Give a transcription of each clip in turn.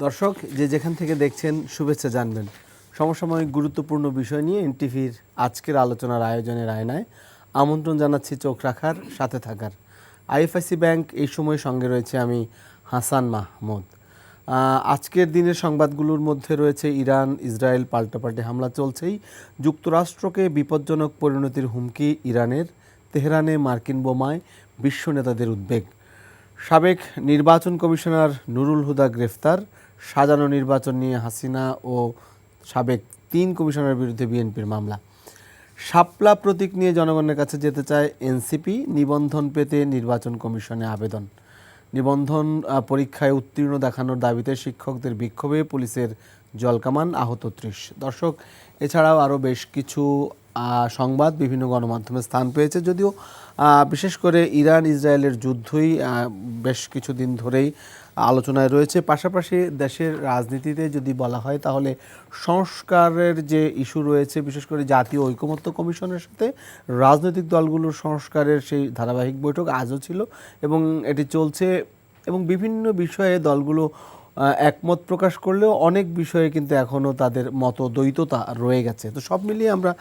দর্শক যে যেখান থেকে দেখছেন শুভেচ্ছা জানবেন। সমসাময়িক গুরুত্বপূর্ণ বিষয় নিয়ে এনটিভির আজকের আলোচনার আয়োজনের আয়নায় আমন্ত্রণ জানাচ্ছি চোখ রাখার, সাথে থাকার। আইএফআইসি ব্যাংক এই সময় সঙ্গে রয়েছে আমি হাসান মাহমুদ। আজকের দিনের সংবাদগুলোর মধ্যে রয়েছে ইরান ইসরায়েল পাল্টাপাল্টি হামলা চলছেই, যুক্তরাষ্ট্রকে বিপজ্জনক পরিণতির হুমকি ইরানের, তেহরানে মার্কিন বোমায় বিশ্ব নেতাদের উদ্বেগ, সাবেক নির্বাচন কমিশনার নুরুল হুদা গ্রেফতার, সাজানো নির্বাচন নিয়ে হাসিনা ও সাবেক 3 কমিশনারের বিরুদ্ধে বিএনপির মামলা, শাপলা প্রতীক নিয়ে জনগণের কাছে যেতে চায় এনসিপি, নিবন্ধন পেতে নির্বাচন কমিশনে আবেদন, নিবন্ধন পরীক্ষায় উত্তীর্ণ দেখানোর দাবিতে শিক্ষকদের বিক্ষোভে পুলিশের জলকামান, আহত 30। দর্শক, এছাড়াও আরও বেশ কিছু সংবাদ বিভিন্ন গণমাধ্যমে স্থান পেয়েছে, যদিও বিশেষ করে ইরান ইসরায়েলের যুদ্ধই বেশ কিছুদিন ধরেই আলোচনায় রয়েছে। পাশাপাশি দেশের রাজনীতিতে যদি বলা হয় তাহলে সংস্কারের যে ইস্যু রয়েছে, বিশেষ করে জাতীয় ঐকমত্য কমিশনের সাথে রাজনৈতিক দলগুলোর সংস্কারের সেই ধারাবাহিক বৈঠক আজও ছিল এবং এটি চলছে, এবং বিভিন্ন বিষয়ে দলগুলো একমত প্রকাশ করলেও অনেক বিষয়ে কিন্তু এখনও তাদের মতদ্বৈততা রয়ে গেছে। তো সব মিলিয়ে আমরা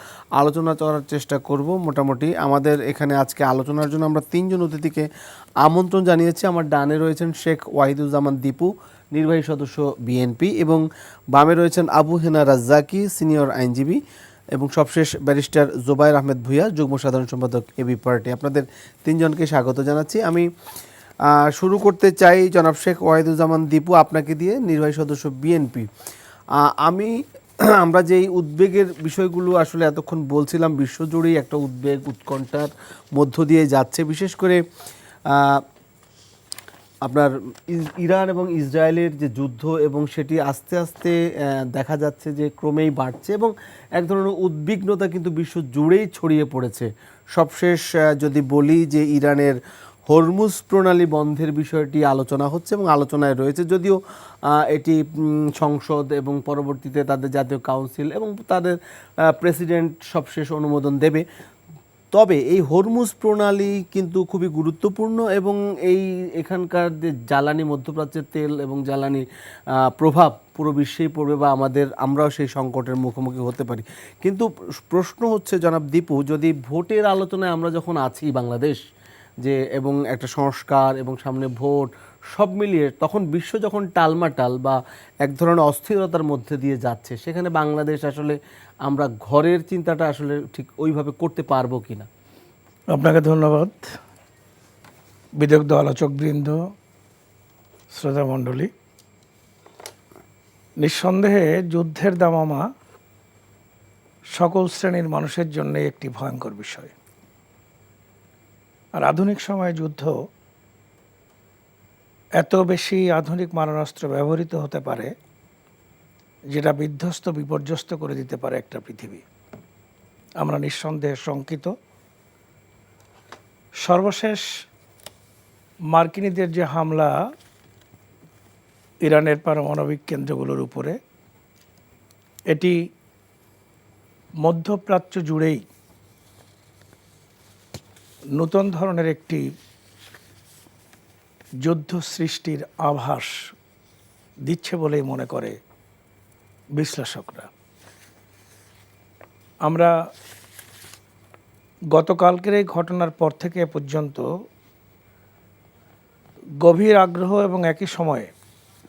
আলোচনা করার চেষ্টা করব। মোটামুটি আমাদের এখানে আজকে আলোচনার জন্য আমরা 3 জন অতিথিকে আমন্ত্রণ জানিয়েছি। আমার ডানে রয়েছেন শেখ ওয়াহিদুজ্জামান দীপু, নির্বাহী সদস্য বিএনপি, এবং বামে রয়েছেন আবু হেনা রাজ্জাকি, সিনিয়র আইনজীবী, এবং সবশেষ ব্যারিস্টার জোবায়ের আহমেদ ভূঁইয়া, যুগ্ম সাধারণ সম্পাদক এবি পার্টি। আপনাদের 3 জনকে স্বাগত জানাচ্ছি। আমি শুরু করতে চাই জনাব শেখ ওয়াহিদুজ্জামান দীপু, আপনাকে দিয়ে, নির্বাহী সদস্য বিএনপি। আমরা যেই উদ্বেগের বিষয়গুলো আসলে এতক্ষণ বলছিলাম, বিশ্বজুড়েই একটা উদ্বেগ উৎকণ্ঠার মধ্য দিয়ে যাচ্ছে, বিশেষ করে আপনার ইরান এবং ইসরায়েলের যে যুদ্ধ, এবং সেটি আস্তে আস্তে দেখা যাচ্ছে যে ক্রমেই বাড়ছে এবং এক ধরনের উদ্বিগ্নতা কিন্তু বিশ্ব জুড়েই ছড়িয়ে পড়েছে। সবশেষ যদি বলি যে ইরানের হরমুজ প্রণালী বন্ধের বিষয়টি আলোচনা হচ্ছে এবং আলোচনায় রয়েছে, যদিও এটি সংসদ এবং পরবর্তীতে তাদের জাতীয় কাউন্সিল এবং তাদের প্রেসিডেন্ট সবশেষ অনুমোদন দেবে। তবে এই হরমুজ প্রণালী কিন্তু খুবই গুরুত্বপূর্ণ এবং এখানকার যে জ্বালানি, মধ্যপ্রাচ্যের তেল এবং জ্বালানি প্রভাব পুরো বিশ্বেই পড়বে বা আমরাও সেই সংকটের মুখোমুখি হতে পারি। কিন্তু প্রশ্ন হচ্ছে জনাব দীপু, যদি ভোটের আলোচনায় আমরা যখন আছি বাংলাদেশ, যে এবং একটা সংস্কার এবং সামনে ভোট সব মিলিয়ে, তখন বিশ্ব যখন টালমাটাল বা এক ধরনের অস্থিরতার মধ্যে দিয়ে যাচ্ছে, সেখানে বাংলাদেশ আসলে আমরা ঘরের চিন্তাটা আসলে ঠিক ওইভাবে করতে পারবো কিনা? আপনাকে ধন্যবাদ। বিদগ্ধ আলোচকবৃন্দ, শ্রোতামণ্ডলী, নিঃসন্দেহে যুদ্ধের দামামা সকল শ্রেণীর মানুষের জন্য একটি ভয়ঙ্কর বিষয়। আর আধুনিক সময়ে যুদ্ধ এত বেশি আধুনিক মারণাস্ত্র ব্যবহৃত হতে পারে যেটা বিধ্বস্ত, বিপর্যস্ত করে দিতে পারে একটা পৃথিবী। আমরা নিঃসন্দেহে শঙ্কিত। সর্বশেষ মার্কিনীদের যে হামলা ইরানের পারমাণবিক কেন্দ্রগুলোর উপরে, এটি মধ্যপ্রাচ্য জুড়েই নতুন ধরনের একটি যুদ্ধ সৃষ্টির আভাস দিচ্ছে বলেই মনে করে বিশ্লেষকরা। আমরা গতকালকের এই ঘটনার পর থেকে পর্যন্ত গভীর আগ্রহ এবং একই সময়ে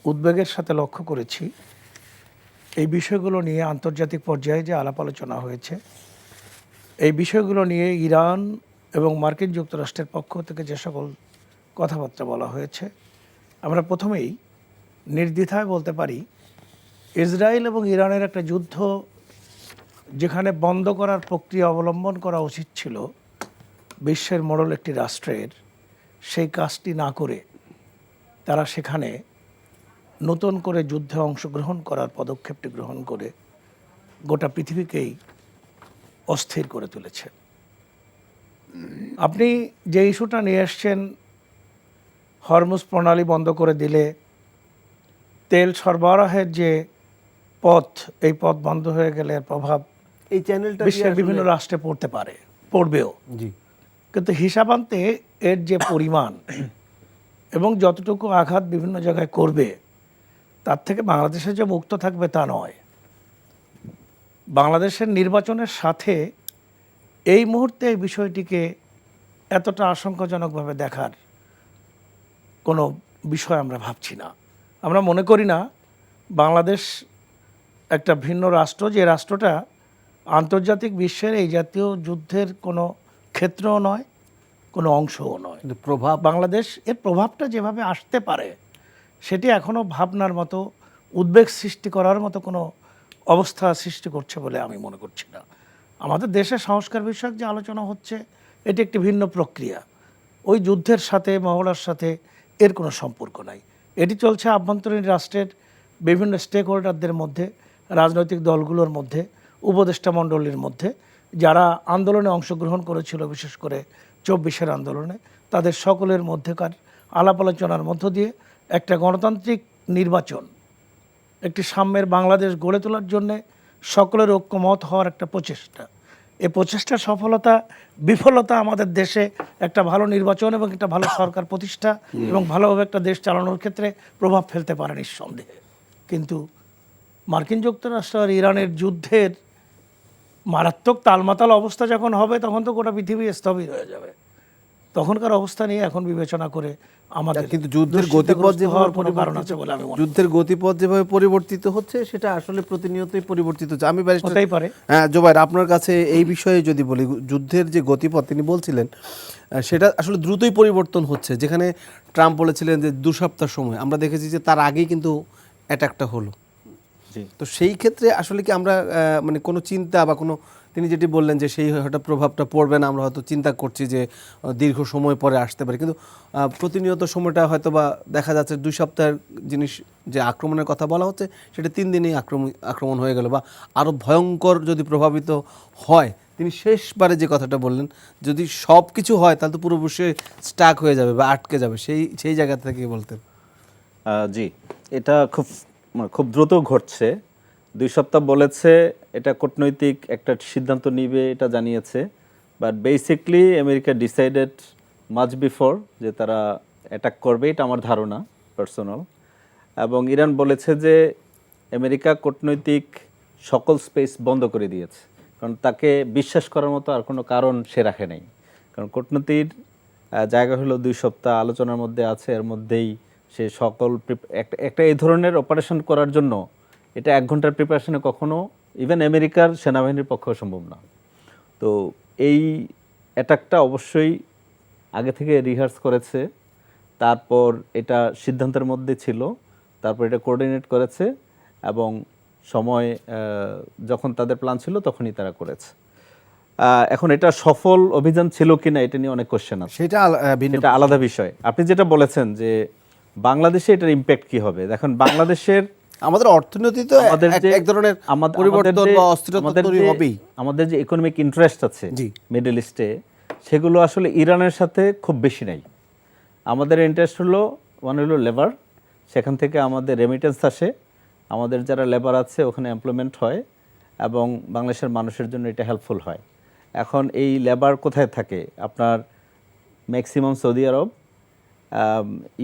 উদ্বেগের সাথে লক্ষ্য করেছি এই বিষয়গুলো নিয়ে আন্তর্জাতিক পর্যায়ে যে আলাপ আলোচনা হয়েছে, এই বিষয়গুলো নিয়ে ইরান এবং মার্কিন যুক্তরাষ্ট্রের পক্ষ থেকে যে সকল কথাবার্তা বলা হয়েছে, আমরা প্রথমেই নির্দ্বিধায় বলতে পারি ইসরায়েল এবং ইরানের একটা যুদ্ধ যেখানে বন্ধ করার প্রক্রিয়া অবলম্বন করা উচিত ছিল বিশ্বের মোড়ল একটি রাষ্ট্রের, সেই কাজটি না করে তারা সেখানে নতুন করে যুদ্ধে অংশগ্রহণ করার পদক্ষেপটি গ্রহণ করে গোটা পৃথিবীকেই অস্থির করে তুলেছে। আপনি যে ইস্যুটা নিয়ে এসছেন, হরমুজ প্রণালী বন্ধ করে দিলে তেল সরবরাহের যে পথ, এই পথ বন্ধ হয়ে গেলে এর প্রভাব এই চ্যানেলটা বিশ্বের বিভিন্ন রাষ্ট্রে পড়তে পারে, পড়বেও। কিন্তু হিসাবান্তে এর যে পরিমাণ এবং যতটুকু আঘাত বিভিন্ন জায়গায় করবে, তার থেকে বাংলাদেশে যে মুক্ত থাকবে তা নয়। বাংলাদেশের নির্বাচনের সাথে এই মুহূর্তে এই বিষয়টিকে এতটা আশঙ্কাজনকভাবে দেখার কোনো বিষয় আমরা ভাবছি না। আমরা মনে করি না বাংলাদেশ একটা ভিন্ন রাষ্ট্র, যে রাষ্ট্রটা আন্তর্জাতিক বিশ্বের এই জাতীয় যুদ্ধের কোনো ক্ষেত্রও নয়, কোনো অংশও নয়। কিন্তু প্রভাব বাংলাদেশ এর প্রভাবটা যেভাবে আসতে পারে সেটি এখনও ভাবনার মতো, উদ্বেগ সৃষ্টি করার মতো কোনো অবস্থা সৃষ্টি করছে বলে আমি মনে করছি না। আমাদের দেশে সংস্কার বিষয়ক যে আলোচনা হচ্ছে এটি একটি ভিন্ন প্রক্রিয়া। ওই যুদ্ধের সাথে, মহড়ার সাথে এর কোনো সম্পর্ক নাই। এটি চলছে আভ্যন্তরীণ রাষ্ট্রের বিভিন্ন স্টেক হোল্ডারদের মধ্যে, রাজনৈতিক দলগুলোর মধ্যে, উপদেষ্টা মণ্ডলীর মধ্যে, যারা আন্দোলনে অংশগ্রহণ করেছিল, বিশেষ করে 24-এর আন্দোলনে, তাদের সকলের মধ্যেকার আলাপ আলোচনার মধ্য দিয়ে একটা গণতান্ত্রিক নির্বাচন, একটি সাম্যের বাংলাদেশ গড়ে তোলার জন্যে সকলের ঐক্যমত হওয়ার একটা প্রচেষ্টা। এই প্রচেষ্টার সফলতা বিফলতা আমাদের দেশে একটা ভালো নির্বাচন এবং একটা ভালো সরকার প্রতিষ্ঠা এবং ভালোভাবে একটা দেশ চালানোর ক্ষেত্রে প্রভাব ফেলতে পারে নিঃসন্দেহে। কিন্তু মার্কিন যুক্তরাষ্ট্র আর ইরানের যুদ্ধের মারাত্মক তালমাতাল অবস্থা যখন হবে, তখন তো গোটা পৃথিবী স্থবির হয়ে যাবে। তখনকার অবস্থা নিয়ে এখন বিবেচনা করে আমাদের কিন্তু যুদ্ধের গতিপথ যেভাবে কোনো কারণ আছে বলে আমি মনে করি। যুদ্ধের গতিপথ যেভাবে পরিবর্তিত হচ্ছে সেটা আসলে প্রতিনিয়তই পরিবর্তিত হচ্ছে। আমি ব্যারিস্টার হতেই পারে। হ্যাঁ জোবাইর, আপনার কাছে এই বিষয়ে যদি বলি, যুদ্ধের যে গতিপথ তিনি বলছিলেন সেটা আসলে দ্রুতই পরিবর্তন হচ্ছে। যেখানে ট্রাম্প বলেছিলেন যে 2 সপ্তাহ সময়, আমরা দেখেছি যে তার আগেই কিন্তু অ্যাটাকটা হলো। তো সেই ক্ষেত্রে আসলে কি আমরা মানে কোনো চিন্তা বা কোনো, তিনি যেটি বললেন যে সেই হয়তো প্রভাবটা পড়বে না, আমরা হয়তো চিন্তা করছি যে দীর্ঘ সময় পরে আসতে পারে, কিন্তু প্রতিনিয়ত সময়টা হয়তো বা দেখা যাচ্ছে 2 সপ্তাহের জিনিস যে আক্রমণের কথা বলা হচ্ছে সেটা 3 দিনেই আক্রমণ হয়ে গেল, বা আরও ভয়ঙ্কর যদি প্রভাবিত হয়। তিনি শেষবারে যে কথাটা বললেন, যদি সব কিছু হয় তাহলে তো পুরো বিশ্বে স্টাক হয়ে যাবে বা আটকে যাবে, সেই জায়গা থেকে বলতেন। জি, এটা খুব দ্রুত ঘটছে। 2 সপ্তাহ বলেছে, এটা কূটনৈতিক একটা সিদ্ধান্ত নিবে এটা জানিয়েছে, but basically America decided much before যে তারা অ্যাটাক করবে, এটা আমার ধারণা পার্সোনাল। এবং ইরান বলেছে যে আমেরিকা কূটনৈতিক সকল স্পেস বন্ধ করে দিয়েছে, কারণ তাকে বিশ্বাস করার মতো আর কোনো কারণ সে রাখে নাই। কারণ কূটনীতির জায়গা হলো 2 সপ্তাহ আলোচনার মধ্যে আছে, এর মধ্যেই সে সকল একটা এই ধরনের অপারেশন করার জন্য এটা 1 ঘন্টার প্রিপারেশনে কখনো ইভেন আমেরিকার সেনাবাহিনীর পক্ষেও সম্ভব না। তো এই অ্যাটাকটা অবশ্যই আগে থেকে রিহার্স করেছে, তারপর এটা সিদ্ধান্তের মধ্যে ছিল, তারপর এটা কোঅর্ডিনেট করেছে এবং সময় যখন তাদের প্ল্যান ছিল তখনই তারা করেছে। এখন এটা সফল অভিযান ছিল কিনা এটা নিয়ে অনেক কোশ্চেন আছে, সেটা এটা আলাদা বিষয়। আপনি যেটা বলেছেন যে বাংলাদেশে এটার ইম্প্যাক্ট কি হবে, দেখেন বাংলাদেশের আমাদের অর্থনীতিতে আমাদের যে এক ধরনের পরিবর্তন বা অস্থিরতা তৈরি হবেই। আমাদের যে ইকোনমিক ইন্টারেস্ট আছে মিডল ইস্টে, সেগুলো আসলে ইরানের সাথে খুব বেশি নাই। আমাদের ইন্টারেস্ট হলো লেবার, সেখান থেকে আমাদের রেমিটেন্স আসে, আমাদের যারা লেবার আছে ওখানে এমপ্লয়মেন্ট হয় এবং বাংলাদেশের মানুষের জন্য এটা হেল্পফুল হয়। এখন এই লেবার কোথায় থাকে? আপনার ম্যাক্সিমাম সৌদি আরব,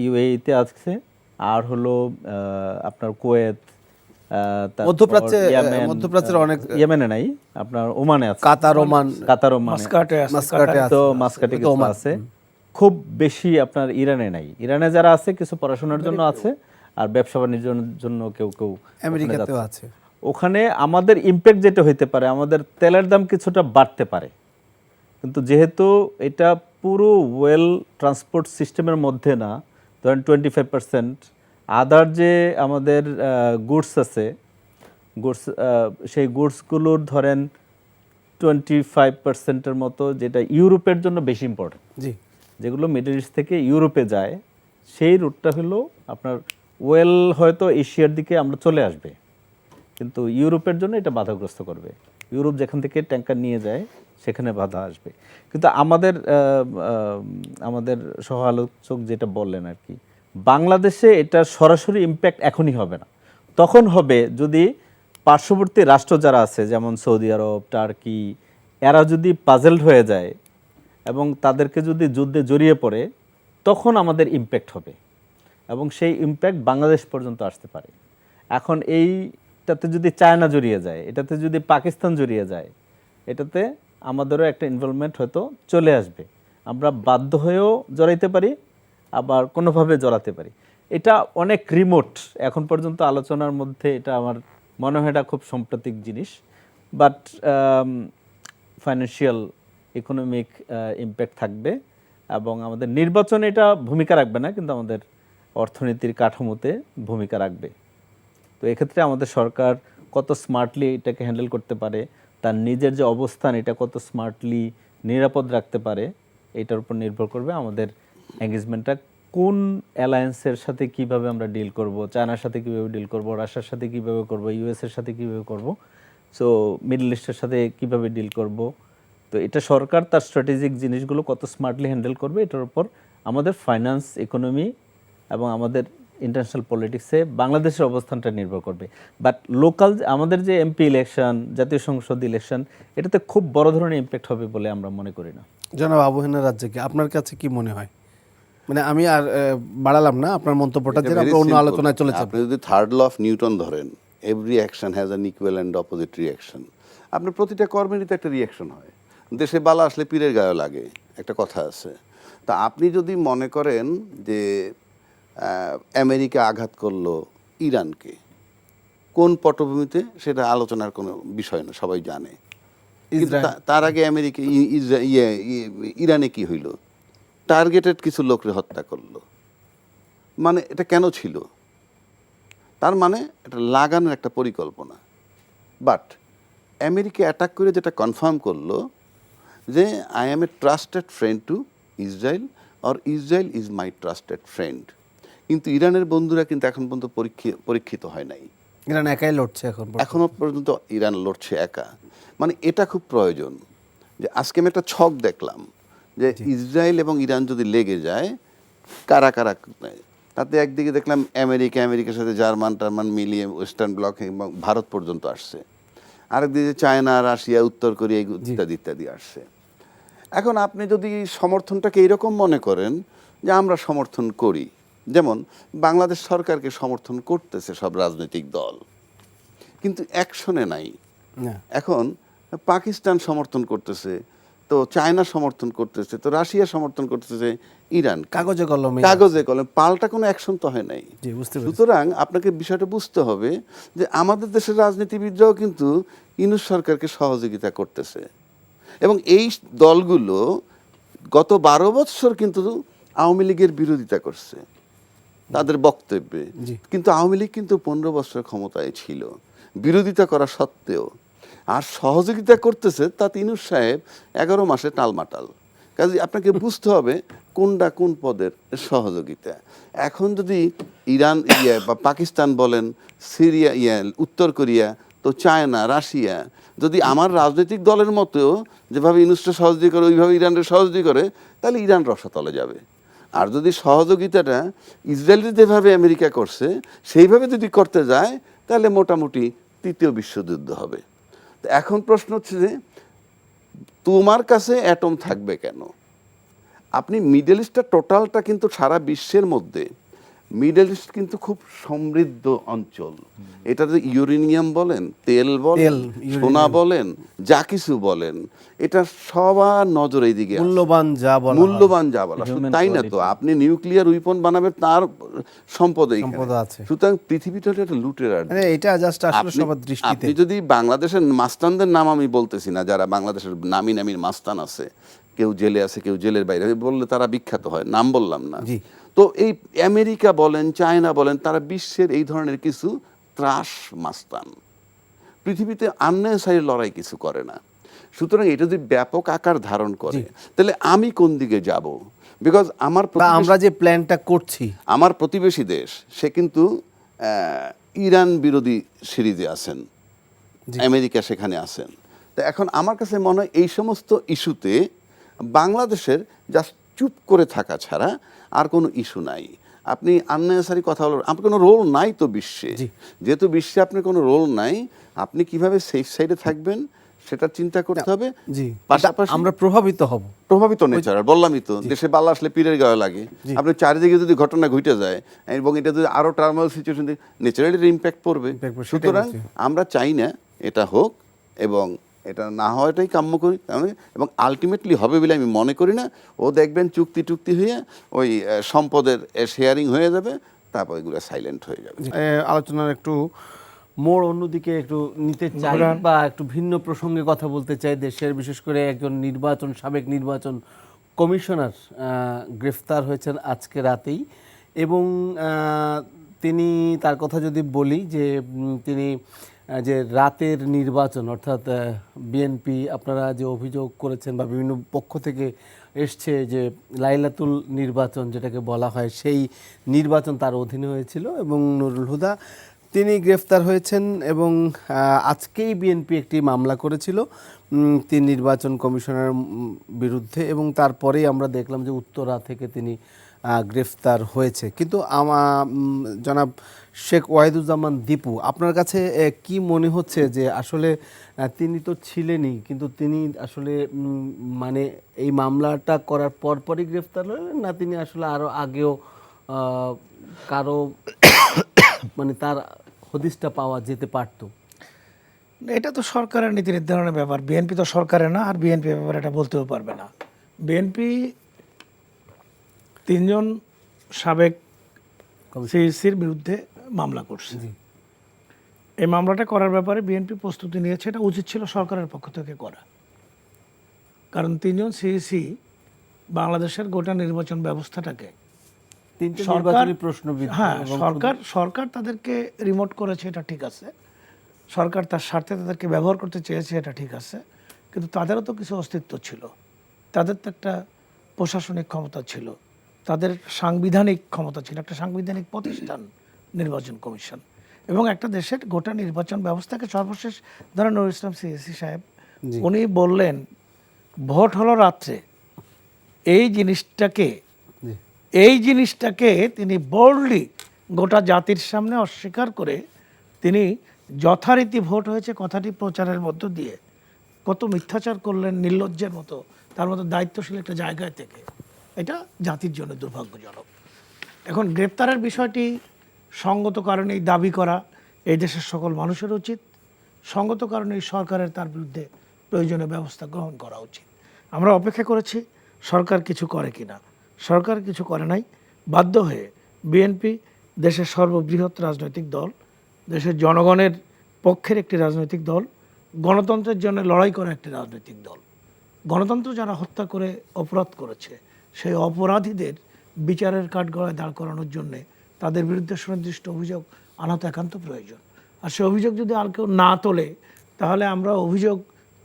ইউএইতে আছে, আর হলো আপনার কুয়েত, মধ্যপ্রাচ্যের অনেক, ইয়েমেনে নাই, আপনার ওমানে আছে, কাতার, ওমান, মাস্কাটে তো মাস্কাটে কিছু আছে, খুব বেশি আপনার ইরানে নাই। ইরানে যারা আছে কিছু পড়াশোনার জন্য আছে, আর ব্যবসা বাণিজ্যের জন্য কেউ কেউ আমেরিকাতেও আছে। ওখানে আমাদের ইম্প্যাক্ট যেটা হইতে পারে, আমাদের তেলের দাম কিছুটা বাড়তে পারে, কিন্তু যেহেতু এটা পুরো ওয়েল ট্রান্সপোর্ট সিস্টেমের মধ্যে না, ধরেন 25%, আদার যে আমাদের গুডস আছে, সেই গুডসগুলোর ধরেন 25%-এর মতো, যেটা ইউরোপের জন্য বেশি ইম্পর্টেন্ট, যেগুলো মিডল ইস্ট থেকে ইউরোপে যায়, সেই রুটটা হলো আপনার ওয়েল হয়তো এশিয়ার দিকে আমরা চলে আসবে, কিন্তু ইউরোপের জন্য এটা বাধাগ্রস্ত করবে। ইউরোপ যেখান থেকে ট্যাঙ্কার নিয়ে যায় সেখানে বাধা আসবে। কিন্তু আমাদের সহ আলোচক যেটা বললেন আর কি, বাংলাদেশে এটা সরাসরি ইম্প্যাক্ট এখনই হবে না, তখন হবে যদি পার্শ্ববর্তী রাষ্ট্র যারা আছে যেমন সৌদি আরব, টার্কি, এরা যদি পাজেলড হয়ে যায় এবং তাদেরকে যদি যুদ্ধে জড়িয়ে পড়ে, তখন আমাদের ইম্প্যাক্ট হবে এবং সেই ইম্প্যাক্ট বাংলাদেশ পর্যন্ত আসতে পারে। এখন এইটাতে যদি চায়না জড়িয়ে যায়, এটাতে যদি পাকিস্তান জড়িয়ে যায়, এটাতে আমাদেরও একটা ইনভলভমেন্ট হয়তো চলে আসবে। আমরা বাধ্য হয়েও জড়াইতে পারি, আবার কোনোভাবে জড়াতে পারি। এটা অনেক রিমোট, এখন পর্যন্ত আলোচনার মধ্যে এটা আমার মনে হয় এটা খুব সাম্প্রতিক জিনিস। বাট ফাইন্যান্সিয়াল ইকোনমিক ইম্প্যাক্ট থাকবে, এবং আমাদের নির্বাচনে এটা ভূমিকা রাখবে না, কিন্তু আমাদের অর্থনীতির কাঠামোতে ভূমিকা রাখবে। তো এক্ষেত্রে আমাদের সরকার কত স্মার্টলি এটাকে হ্যান্ডেল করতে পারে, তার নিজের যে অবস্থান এটা কত স্মার্টলি নিরাপদ রাখতে পারে, এটার উপর নির্ভর করবে আমাদের এঙ্গেজমেন্টটা কোন অ্যালায়েন্সের সাথে কিভাবে আমরা ডিল করব, চায়নার সাথে কিভাবে ডিল করব, রাশিয়ার সাথে কিভাবে করব, ইউএসের সাথে কিভাবে করব, সো মিডল ইস্টের সাথে কিভাবে ডিল করব। তো এটা সরকার তার স্ট্র্যাটেজিক জিনিসগুলো কত স্মার্টলি হ্যান্ডেল করবে, এটার উপর আমাদের ফাইন্যান্স, ইকোনমি এবং আমাদের ইন্টারন্যাশনাল পলিটিক্সে বাংলাদেশের অবস্থানটা নির্ভর করবে। বাট লোকাল আমাদের যে এমপি ইলেকশন, জাতীয় সংসদ ইলেকশন, এটাতে খুব বড় ধরনের ইম্প্যাক্ট হবে বলে আমরা মনে করি না। জনাব আবু হেনা রাজ্জাকি, আপনার কাছে কি মনে হয়? মানে আমি আর বাড়ালাম না আপনার মন্তব্যটা, যে আমরা অন্য আলোচনায় চলে যাব। আপনি যদি থার্ড ল অফ নিউটন ধরেন, every action has an equal and opposite reaction. আপনার প্রতিটা কর্মেরই তো একটা রিয়াকশন হয়। দেশে বালা আসলে পীরের গায়ে লাগে, একটা কথা আছে। তা আপনি যদি মনে করেন যে আমেরিকা আঘাত করলো ইরানকে, কোন পটভূমিতে সেটা আলোচনার কোনো বিষয় না, সবাই জানে। কিন্তু তার আগে আমেরিকা ইরানে কি হইল? টার্গেটেড কিছু লোকরে হত্যা করলো। মানে এটা কেন ছিল? তার মানে এটা লাগানোর একটা পরিকল্পনা। বাট আমেরিকা অ্যাটাক করে যেটা কনফার্ম করলো যে I am A trusted friend two Israel, or Israel is my trusted friend. কিন্তু ইরানের বন্ধুরা কিন্তু এখন পর্যন্ত পরীক্ষিত হয় নাই। ইরান একাই লড়ছে এখনো পর্যন্ত ইরান লড়ছে একা। মানে এটা খুব প্রয়োজন যে আজকে আমি একটা ছক দেখলাম যে ইসরায়েল এবং ইরান যদি লেগে যায়, কারা কারা, তাতে একদিকে দেখলাম আমেরিকার সাথে জার্মান টার্মান মিলিয়ে ওয়েস্টার্ন ব্লক এবং ভারত পর্যন্ত আসছে, আরেকদিকে চায়না, রাশিয়া, উত্তর কোরিয়া ইত্যাদি ইত্যাদি আসছে। এখন আপনি যদি সমর্থনটাকে এইরকম মনে করেন যে আমরা সমর্থন করি, যেমন বাংলাদেশ সরকারকে সমর্থন করতেছে সব রাজনৈতিক দল, কিন্তু অ্যাকশনে নাই। এখন পাকিস্তান সমর্থন করতেছে, তো চায়না সমর্থন করতেছে, তো রাশিয়া সমর্থন করতেছে ইরান, কাগজে কলমে পাল্টা কোনো অ্যাকশন তো হয় নাই। সুতরাং আপনাকে বিষয়টা বুঝতে হবে যে আমাদের দেশের রাজনীতিবিদরাও কিন্তু ইউনূস সরকারকে সহযোগিতা করতেছে, এবং এই দলগুলো গত 12 বছর কিন্তু আওয়ামী লীগের বিরোধিতা করছে তাদের বক্তব্যে। কিন্তু আওয়ামী লীগ কিন্তু 15 বছর ক্ষমতায় ছিল, বিরোধিতা করা সত্ত্বেও। আর সহযোগিতা করতেছে তা ইউনূস সাহেব 11 মাসে টালমাটাল। কাজে আপনাকে বুঝতে হবে কোনটা কোন পদের সহযোগিতা। এখন যদি ইরান বা পাকিস্তান বলেন, সিরিয়া উত্তর কোরিয়া, তো চায়না, রাশিয়া যদি আমার রাজনৈতিক দলের মতো যেভাবে ইউনূসকে সহযোগিতা করে ওইভাবে ইরানের সহযোগিতা করে, তাহলে ইরান রসাতলে যাবে। আর যদি সহযোগিতাটা ইসরায়েল যেভাবে আমেরিকা করছে সেইভাবে যদি করতে যায়, তাহলে মোটামুটি তৃতীয় বিশ্বযুদ্ধ হবে। তো এখন প্রশ্ন হচ্ছে যে তোমার কাছে অ্যাটম থাকবে কেন? আপনি মিডল ইস্টটা টোটালটা কিন্তু সারা বিশ্বের মধ্যে মিডল ইস্ট কিন্তু খুব সমৃদ্ধ অঞ্চল। এটাতে ইউরেনিয়াম বলেন, তেল বলেন, সোনা বলেন, যা কিছু বলেন, এটা সবার নজর এই দিকে, মূল্যবান যা বলা। তাই না তো আপনি নিউক্লিয়ার উইপন বানাবেন, তার সম্পদ আছে। সুতরাং পৃথিবীটা একটা লুটের আড্ডা। আপনি যদি বাংলাদেশের মাস্তানদের নাম, আমি বলতেছি না, যারা বাংলাদেশের নামি মাস্তান আছে, কেউ জেলে আছে, কেউ জেলের বাইরে, বললে তারা বিখ্যাত হয়, নাম বললাম না। তো এই আমেরিকা বলেন, চায়না বলেন, তারা বিশ্বের এই ধরনের কিছু ত্রাস মাস্তান, পৃথিবীতে আননেসারি লড়াই কিছু করে না। সুতরাং এটা যদি ব্যাপক আকার ধারণ করে, তাহলে আমি কোন দিকে যাব? বিকজ আমরা যে প্ল্যানটা করছি, আমার প্রতিবেশী দেশ সে কিন্তু ইরান বিরোধী সিরিজে আছেন, আমেরিকা সেখানে আছেন। তো এখন আমার কাছে মনে হয় এই সমস্ত ইস্যুতে বাংলাদেশের জাস্ট চুপ করে থাকা ছাড়া আর কোনো ইস্যু নাই। আপনি আননেসারি কথা বলেন, আপনার কোনো রোল নাই তো বিশ্বে। যেহেতু বিশ্বে আপনার কোনো রোল নাই, আপনি কিভাবে সেফ সাইডে থাকবেন সেটা চিন্তা করতে হবে। জি, পাশাপাশি আমরা প্রভাবিত হব। প্রভাবিত নেচার, বললামই তো, দেশে বালা আসলে পীরের গায়ে লাগে। আপনি চারিদিকে যদি ঘটনা ঘটে যায় এবং এটা যদি আরো টার্মাল সিচুয়েশন, ন্যাচারালি ইম্প্যাক্ট পড়বে। Impact পড়বে, সেটাই সুতরাং বলছি। আমরা চাই না এটা হোক, এবং এটা না হওয়াটাই কাম্য করি, এবং আলটিমেটলি হবে বলে আমি মনে করি না। ও দেখবেন চুক্তি টুক্তি হয়ে ওই সম্পদের শেয়ারিং হয়ে যাবে, তারপর এগুলো সাইলেন্ট হয়ে যাবে। আলোচনার একটু মোড় অন্যদিকে একটু নিতে চাই বা একটু ভিন্ন প্রসঙ্গে কথা বলতে চাই। দেশের বিশেষ করে একজন সাবেক নির্বাচন কমিশনার গ্রেফতার হয়েছেন আজকে রাতেই, এবং তিনি, তার কথা যদি বলি যে তিনি যে রাতের নির্বাচন, অর্থাৎ বিএনপি আপনারা যে অভিযোগ করেছেন বা বিভিন্ন পক্ষ থেকে এসছে যে লাইলাতুল নির্বাচন যেটাকে বলা হয়, সেই নির্বাচন তার অধীনে হয়েছিল, এবং নুরুল হুদা তিনি গ্রেফতার হয়েছেন। এবং আজকেই বিএনপি একটি মামলা করেছিল তিনি নির্বাচন কমিশনের বিরুদ্ধে, এবং তারপরেই আমরা দেখলাম যে উত্তরা থেকে তিনি গ্রেফতার হয়েছে। কিন্তু জনাব শেখ ওয়াহিদুজ্জামান দীপু, আপনার কাছে কি মনে হচ্ছে যে আসলে তিনি তো ছিলেনই, কিন্তু তিনি আসলে মানে এই মামলাটা করার পরপরই গ্রেফতার হলেন, না তিনি আসলে আরও আগেও কারো মানে তার হদিসটা পাওয়া যেতে পারত? এটা তো সরকারের নীতি নির্ধারণের ব্যাপার। বিএনপি তো সরকারের না, আর বিএনপি ব্যাপারে এটা বলতেও পারবে না। বিএনপি 3 জন সাবেক সিইসির বিরুদ্ধে মামলা করছে। এই মামলাটা করার ব্যাপারে বিএনপি প্রস্তুতি নিয়েছে, এটা উচিত ছিল সরকারের পক্ষ থেকে করা। কারণ 3 জন সিইসি বাংলাদেশের গোটা নির্বাচন ব্যবস্থাটাকে সরকার তাদেরকে রিমোট করেছে, এটা ঠিক আছে। সরকার তার স্বার্থে তাদেরকে ব্যবহার করতে চেয়েছে, এটা ঠিক আছে। কিন্তু তাদেরও তো কিছু অস্তিত্ব ছিল, তাদের তো একটা প্রশাসনিক ক্ষমতা ছিল, তাদের সাংবিধানিক ক্ষমতা ছিল, একটা সাংবিধানিক প্রতিষ্ঠান নির্বাচন কমিশন। এবং একটা দেশের গোটা নির্বাচন ব্যবস্থাকে সর্বশেষ ধরেন নুরুল ইসলাম সিইসি সাহেব, উনি বললেন ভোট হলো রাত্রে, এই জিনিসটাকে তিনি বোল্ডলি গোটা জাতির সামনে অস্বীকার করে তিনি যথারীতি ভোট হয়েছে কথাটি প্রচারের মধ্য দিয়ে কত মিথ্যাচার করলেন নির্লজ্জের মতো, তার মতো দায়িত্বশীল একটা জায়গায় থেকে। এটা জাতির জন্য দুর্ভাগ্যজনক। এখন গ্রেপ্তারের বিষয়টি সঙ্গত কারণেই দাবি করা এই দেশের সকল মানুষের উচিত, সঙ্গত কারণেই সরকারের তার বিরুদ্ধে প্রয়োজনীয় ব্যবস্থা গ্রহণ করা উচিত। আমরা অপেক্ষা করেছি সরকার কিছু করে কিনা। সরকার কিছু করে নাই। বাধ্য হয়ে বিএনপি দেশের সর্ববৃহৎ রাজনৈতিক দল, দেশের জনগণের পক্ষের একটি রাজনৈতিক দল, গণতন্ত্রের জন্য লড়াই করা একটি রাজনৈতিক দল। গণতন্ত্র যারা হত্যা করে অপরাধ করেছে, সেই অপরাধীদের বিচারের কাঠগড়ায় দাঁড় করানোর জন্যে তাদের বিরুদ্ধে সুনির্দিষ্ট অভিযোগ আনা তো একান্ত প্রয়োজন। আর সে অভিযোগ যদি আর কেউ না তোলে, তাহলে আমরা অভিযোগ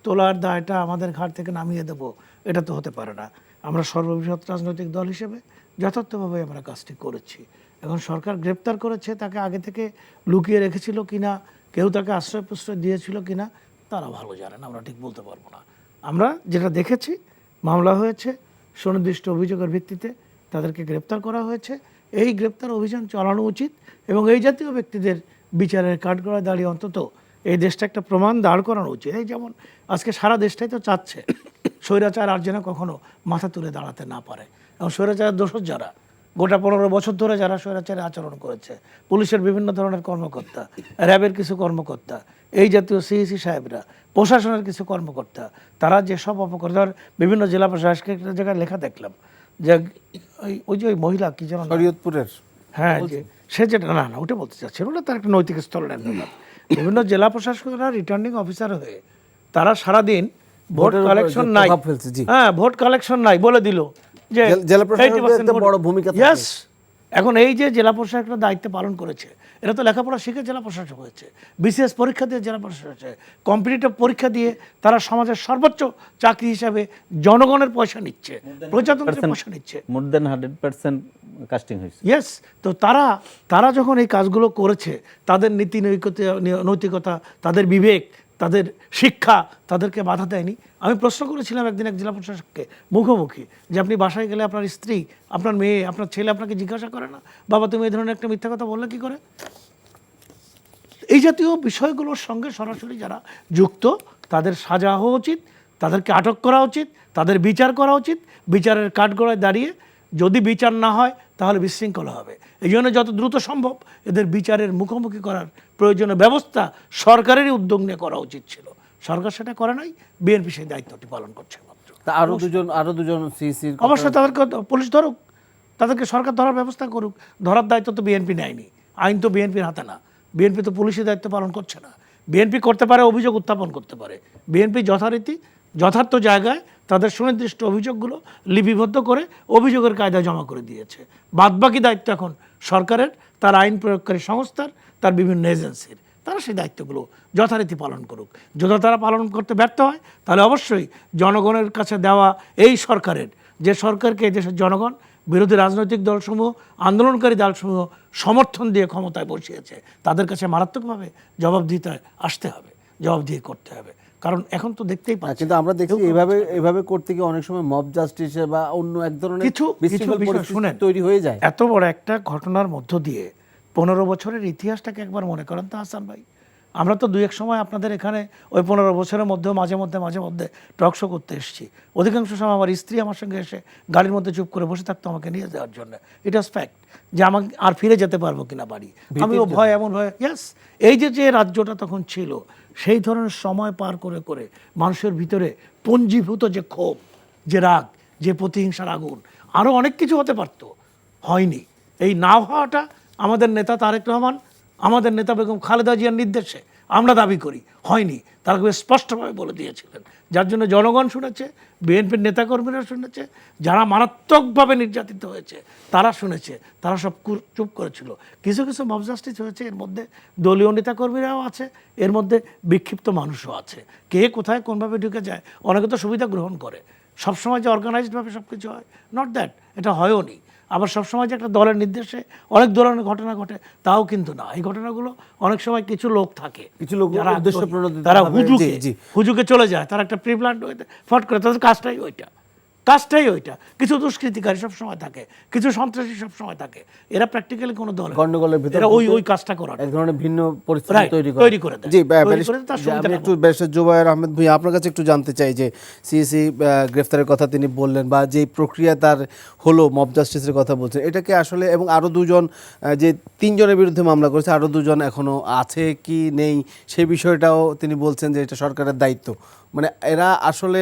তোলার দায়টা আমাদের ঘাট থেকে নামিয়ে দেব, এটা তো হতে পারে না। আমরা সর্ববৃহৎ রাজনৈতিক দল হিসেবে যথার্থভাবে আমরা কাজটি করেছি। এখন সরকার গ্রেপ্তার করেছে, তাকে আগে থেকে লুকিয়ে রেখেছিল কিনা, কেউ তাকে আশ্রয় প্রশ্রয় দিয়েছিল কিনা, তারা ভালো জানেন, আমরা ঠিক বলতে পারবো না। আমরা যেটা দেখেছি, মামলা হয়েছে, সুনির্দিষ্ট অভিযোগের ভিত্তিতে তাদেরকে গ্রেপ্তার করা হয়েছে। এই গ্রেপ্তার অভিযান চালানো উচিত এবং এই জাতীয় ব্যক্তিদের বিচারের কাঠগড়ায় দাঁড়িয়ে অন্তত এই দেশটা একটা প্রমাণ দাঁড় করানো উচিত। এই যেমন আজকে সারা দেশটাই তো চাচ্ছে স্বৈরাচার আর যেন কখনো মাথা তুলে দাঁড়াতে না পারে। এবং স্বৈরাচারের দোষর যারা গোটা 15 বছর ধরে যারা স্বৈরাচারে আচরণ করেছে, পুলিশের বিভিন্ন ধরনের কর্মকর্তা, র্যাবের কিছু কর্মকর্তা, এই জাতীয় সিইসি সাহেবরা, প্রশাসনের কিছু কর্মকর্তা, তারা যেসব অপকর্তার বিভিন্ন জেলা প্রশাসকের একটা জায়গায় লেখা দেখলাম যে ওই যে ওই মহিলা কি যেন শরীয়তপুরের, হ্যাঁ, যে সে যেটা না ওটা বলতে চাচ্ছিল না, তার একটা নৈতিক স্তরের ব্যাপার। বিভিন্ন জেলা প্রশাসকরা রিটার্নিং অফিসার হয়ে তারা সারাদিন ভোট কালেকশন নাই, হ্যাঁ ভোট কালেকশন নাই বলে দিল যে জেলা প্রশাসকের একটা বড় ভূমিকা থাকে। ইয়েস, এখন এই যে জেলা প্রশাসকরা দায়িত্ব পালন করেছে, এরা তো লেখাপড়া শিখে জেলা প্রশাসক হয়েছে, বিসিএস পরীক্ষা দিয়ে জেলা প্রশাসক হয়েছে, কম্পিটিটিভ পরীক্ষা দিয়ে তারা সমাজের সর্বোচ্চ চাকরি হিসাবে জনগণের পয়সা নিচ্ছে, প্রজাতন্ত্রের পয়সা নিচ্ছে। মোর দেন 100% কাস্টিং হয়েছে। ইয়েস, তো তারা যখন এই কাজগুলো করেছে, তাদের নীতি নৈতিকতা, তাদের বিবেক, তাদের শিক্ষা তাদেরকে বাধা দেয়নি। আমি প্রশ্ন করেছিলাম একদিন এক জেলা প্রশাসককে মুখোমুখি যে আপনি বাসায় গেলে আপনার স্ত্রী, আপনার মেয়ে, আপনার ছেলে আপনাকে জিজ্ঞাসা করে না, বাবা তুমি এই ধরনের একটা মিথ্যা কথা বললে কি করে? এই জাতীয় বিষয়গুলোর সঙ্গে সরাসরি যারা যুক্ত তাদের সাজা হওয়া উচিত, তাদেরকে আটক করা উচিত, তাদের বিচার করা উচিত। বিচারের কাঠগড়ায় দাঁড়িয়ে যদি বিচার না হয় তাহলে বিশৃঙ্খলা হবে। এই জন্য যত দ্রুত সম্ভব এদের বিচারের মুখোমুখি করার প্রয়োজনীয় ব্যবস্থা সরকারেরই উদ্যোগ নিয়ে করা উচিত ছিল। সরকার সেটা করে নাই, বিএনপি সেই দায়িত্বটি পালন করছে মাত্র। তা আরো দুজন সিসির অবশ্যই তাদেরকে পুলিশ ধরুক, তাদেরকে সরকার ধরার ব্যবস্থা করুক। ধরার দায়িত্ব তো বিএনপি নেয়নি, আইন তো বিএনপির হাতে না, বিএনপি তো পুলিশের দায়িত্ব পালন করছে না। বিএনপি করতে পারে অভিযোগ উত্থাপন করতে পারে, বিএনপি যথারীতি যথার্থ জায়গায় তাদের সুনির্দিষ্ট অভিযোগগুলো লিপিবদ্ধ করে অভিযোগের কায়দায় জমা করে দিয়েছে। বাদবাকি দায়িত্ব এখন সরকারের, তার আইন প্রয়োগকারী সংস্থার, তার বিভিন্ন এজেন্সির। তারা সেই দায়িত্বগুলো যথারীতি পালন করুক। যদি তারা পালন করতে ব্যর্থ হয় তাহলে অবশ্যই জনগণের কাছে দেওয়া এই সরকারের, যে সরকারকে দেশের জনগণ, বিরোধী রাজনৈতিক দলসমূহ, আন্দোলনকারী দলসমূহ সমর্থন দিয়ে ক্ষমতায় বসিয়েছে, তাদের কাছে মারাত্মকভাবে জবাবদিহিতে আসতে হবে, জবাবদিহি করতে হবে। কারণ এখন তো দেখতেই পাচ্ছি, কিন্তু আমরা দেখছি এভাবে করতে গিয়ে অনেক সময় মব জাস্টিস বা অন্য এক ধরনের কিছু বিশৃঙ্খল বিষয় পরিস্থিতি শুনেন, তৈরি হয়ে যায়। এত বড় একটা ঘটনার মধ্য দিয়ে 15 বছরের ইতিহাসটাকে একবার মনে করেন তো হাসান ভাই। আমরা তো দুই এক সময় আপনাদের এখানে ওই 15 বছরের মধ্যেও মাঝে মধ্যে টক শো করতে এসেছি। অধিকাংশ সময় আমার স্ত্রী আমার সঙ্গে এসে গাড়ির মধ্যে চুপ করে বসে থাকতো আমাকে নিয়ে যাওয়ার জন্য। ইট ওয়াজ ফ্যাক্ট যে আমাকে আর ফিরে যেতে পারবো কিনা বাড়ি, আমিও ভয়, এমন ভয়। ইয়াস, এই যে রাজ্যটা তখন ছিল, সেই ধরনের সময় পার করে করে মানুষের ভিতরে পুঞ্জীভূত যে ক্ষোভ, যে রাগ, যে প্রতিহিংসার আগুন, আরও অনেক কিছু হতে পারতো, হয়নি। এই না হওয়াটা আমাদের নেতা তারেক রহমান, আমাদের নেতা বেগম খালেদা জিয়ার নির্দেশে আমরা দাবি করি হয়নি। তারা খুব স্পষ্টভাবে বলে দিয়েছিলেন, যার জন্য জনগণ শুনেছে, বিএনপির নেতাকর্মীরা শুনেছে, যারা মারাত্মকভাবে নির্যাতিত হয়েছে তারা শুনেছে, তারা সব চুপ করেছিল। কিছু কিছু মব জাস্টিস হয়েছে, এর মধ্যে দলীয় নেতাকর্মীরাও আছে, এর মধ্যে বিক্ষিপ্ত মানুষও আছে। কে কোথায় কোনভাবে ঢুকে যায়, অনেকে তো সুবিধা গ্রহণ করে। সবসময় যে অর্গানাইজডভাবে সব কিছু হয়, নট দ্যাট, এটা হয়ও নি। আবার সবসময় যে একটা দলের নির্দেশে অনেক ধরনের ঘটনা ঘটে তাও কিন্তু না। এই ঘটনাগুলো অনেক সময় কিছু লোক থাকে, কিছু লোক যারা উদ্দেশ্য আগ্রহী, প্রণোদিত তারা ভাবে, হুজুকে চলে যায়, তারা একটা প্রিপ্ল্যান্ড হয়ে ফট করে, তাদের কাজটাই ওইটা। কিছু দুষ্কৃতিকারী সব সময় থাকে, কিছু সন্ত্রাসী সব সময় থাকে। এরা প্র্যাকটিক্যালি কোনো দল গন্ডগোলের ভিতরে এরা ওই কাজটা করার এক ধরনের ভিন্ন পরিস্থিতি Right, তৈরি করে দেয়। জি, তৈরি করে তার সুবিধা আমি নেব। একটু ব্যারিস্টার জুবায়ের আহমেদ ভাই আপনার কাছে একটু জানতে চাই যে সিএসি গ্রেফতারের কথা তিনি বললেন, বা যে প্রক্রিয়া তার হলো মব জাস্টিসের কথা বলছেন, এটাকে আসলে, এবং আরও দুজন, যে 3 জনের বিরুদ্ধে মামলা করেছে, আরও 2 জন এখনো আছে কি নেই সেই বিষয়টাও তিনি বলছেন যে এটা সরকারের দায়িত্ব। মানে এরা আসলে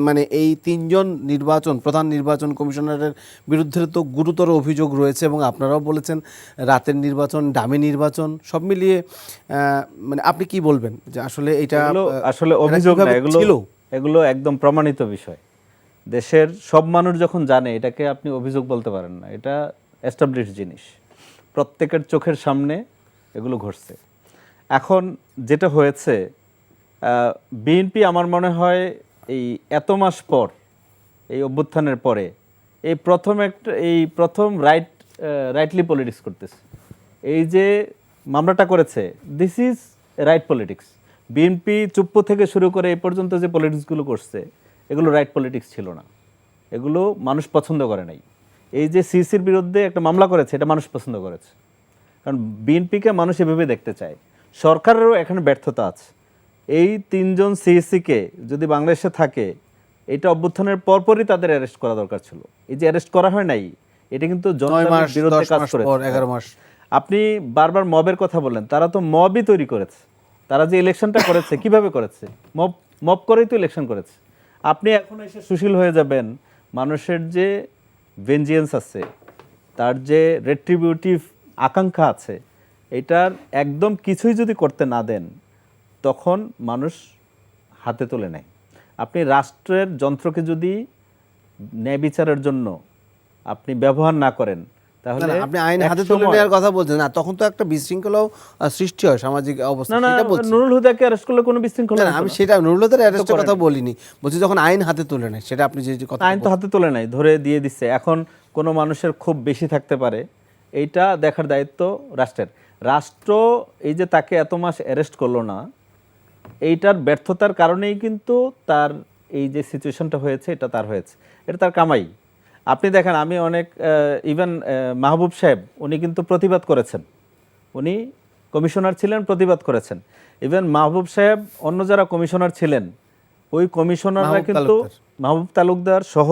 মানে এই 3 জন প্রধান নির্বাচন কমিশনারের বিরুদ্ধে তো গুরুতর অভিযোগ রয়েছে, এবং আপনারাও বলেছেন রাতের নির্বাচন, ডামি নির্বাচন, সব মিলিয়ে মানে আপনি কি বলবেন যে আসলে এটা আসলে অভিযোগ না, এগুলো একদম প্রমাণিত বিষয়। দেশের সব মানুষ যখন জানে, এটাকে আপনি অভিযোগ বলতে পারেন না, এটা এস্টাবলিশ জিনিস, প্রত্যেকের চোখের সামনে এগুলো ঘটছে। এখন যেটা হয়েছে, বিএনপি আমার মনে হয় এই এত মাস পর, এই অভ্যুত্থানের পরে এই প্রথম রাইটলি পলিটিক্স করতেছে। এই যে মামলাটা করেছে, this is right politics. BNP চুপ্প থেকে শুরু করে এই পর্যন্ত যে পলিটিক্সগুলো করছে, এগুলো রাইট পলিটিক্স ছিল না, এগুলো মানুষ পছন্দ করে নাই। এই যে সিসির বিরুদ্ধে একটা মামলা করেছে, এটা মানুষ পছন্দ করেছে, কারণ বিএনপিকে মানুষ এভাবে দেখতে চায়। সরকারেরও এখানে ব্যর্থতা আছে। এই 3 জন সিএসিকে যদি বাংলাদেশে থাকে, এটা অভ্যুত্থানের পরপরই তাদের অ্যারেস্ট করা দরকার ছিল। এই যে অ্যারেস্ট করা হয় নাই, এটা কিন্তু জনগণের বিরুদ্ধে কাজ করেছে। 11 মাস আপনি বারবার মবের কথা বললেন, তারা তো মবই তৈরি করেছে। তারা যে ইলেকশনটা করেছে কিভাবে করেছে? মব করেই তো ইলেকশন করেছে। আপনি এখন এসে সুশীল হয়ে যাবেন, মানুষের যে ভেঞ্জিয়েন্স আছে, তার যে রেট্রিবিউটিভ আকাঙ্ক্ষা আছে, এটার একদম কিছুই যদি করতে না দেন, তখন মানুষ হাতে তুলে নেয়। আপনি রাষ্ট্রের যন্ত্রকে যদি ন্যায় বিচারের জন্য আপনি ব্যবহার না করেন, তাহলে আপনি আইন হাতে তুলে নেওয়ার কথা বলছেন না, তখন তো একটা বিশৃঙ্খলাও সৃষ্টি হয় সামাজিক অবস্থা। সেটা বলছি, নুরুল হুদাকে অ্যারেস্ট করলে কোনো বিশৃঙ্খলা না, আমি সেটা নুরুল হুদার অ্যারেস্টের কথা বলিনি, বলছি যখন আইন হাতে তুলে নেয়, সেটা আপনি যে কথা আইন তো হাতে তুলে নাই, ধরে দিয়ে দিচ্ছে। এখন কোনো মানুষের খুব বেশি থাকতে পারে, এইটা দেখার দায়িত্ব রাষ্ট্রের। রাষ্ট্র এই যে তাকে এত মাস অ্যারেস্ট করলো না, এইটার ব্যর্থতার কারণেই কিন্তু তার এই যে সিচুয়েশনটা হয়েছে, এটা তার হয়েছে, এটা তার কামাই। আপনি দেখেন, আমি অনেক ইভেন মাহবুব সাহেব, উনি কিন্তু প্রতিবাদ করেছেন, উনি কমিশনার ছিলেন, প্রতিবাদ করেছেন, ইভেন মাহবুব সাহেব অন্য যারা কমিশনার ছিলেন ওই কমিশনাররা মাহবুব কিন্তু তালুকদার। মাহবুব তালুকদার সহ